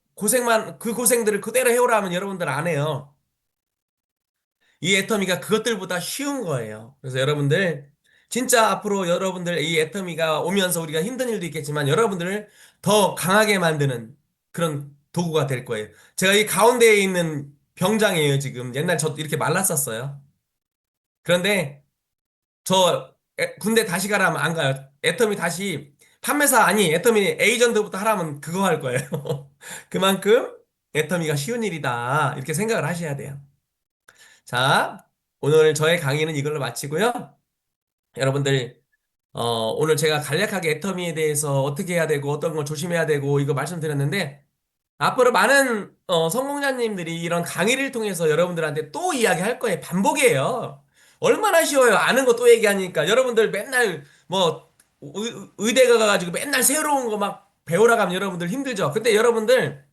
그 고생들을 그대로 해오라 하면 여러분들 안 해요. 이 애터미가 그것들보다 쉬운 거예요. 그래서 여러분들 진짜 앞으로 여러분들 이 애터미가 오면서 우리가 힘든 일도 있겠지만 여러분들을 더 강하게 만드는 그런 도구가 될 거예요. 제가 이 가운데에 있는 병장이에요, 지금. 옛날 저 이렇게 말랐었어요. 그런데 군대 다시 가라면 안 가요. 애터미 다시 판매사 아니 애터미 에이전트부터 하라면 그거 할 거예요. 그만큼 애터미가 쉬운 일이다. 이렇게 생각을 하셔야 돼요. 자, 오늘 저의 강의는 이걸로 마치고요. 여러분들, 오늘 제가 간략하게 애터미에 대해서 어떻게 해야 되고 어떤 걸 조심해야 되고 이거 말씀드렸는데 앞으로 많은 성공자님들이 이런 강의를 통해서 여러분들한테 또 이야기할 거예요. 반복이에요. 얼마나 쉬워요. 아는 거 또 얘기하니까. 여러분들 맨날 뭐 의대 가가지고 맨날 새로운 거 막 배우러 가면 여러분들 힘들죠. 근데 여러분들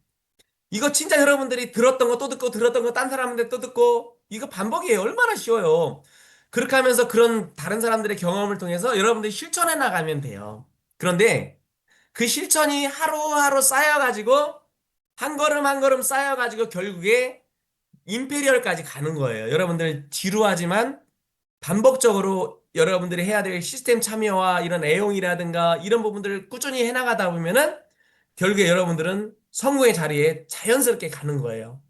이거 진짜 여러분들이 들었던 거 또 듣고 들었던 거 딴 사람한테 또 듣고 이거 반복이에요. 얼마나 쉬워요. 그렇게 하면서 그런 다른 사람들의 경험을 통해서 여러분들이 실천해 나가면 돼요. 그런데 그 실천이 하루하루 쌓여가지고 한 걸음 한 걸음 쌓여가지고 결국에 임페리얼까지 가는 거예요. 여러분들 지루하지만 반복적으로 여러분들이 해야 될 시스템 참여와 이런 애용이라든가 이런 부분들을 꾸준히 해나가다 보면은 결국에 여러분들은 성공의 자리에 자연스럽게 가는 거예요.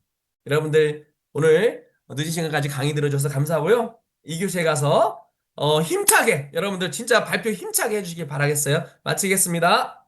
여러분들 오늘 늦은 시간까지 강의 들어줘서 감사하고요. 2교시에 가서 힘차게 여러분들 진짜 발표 힘차게 해주시길 바라겠어요. 마치겠습니다.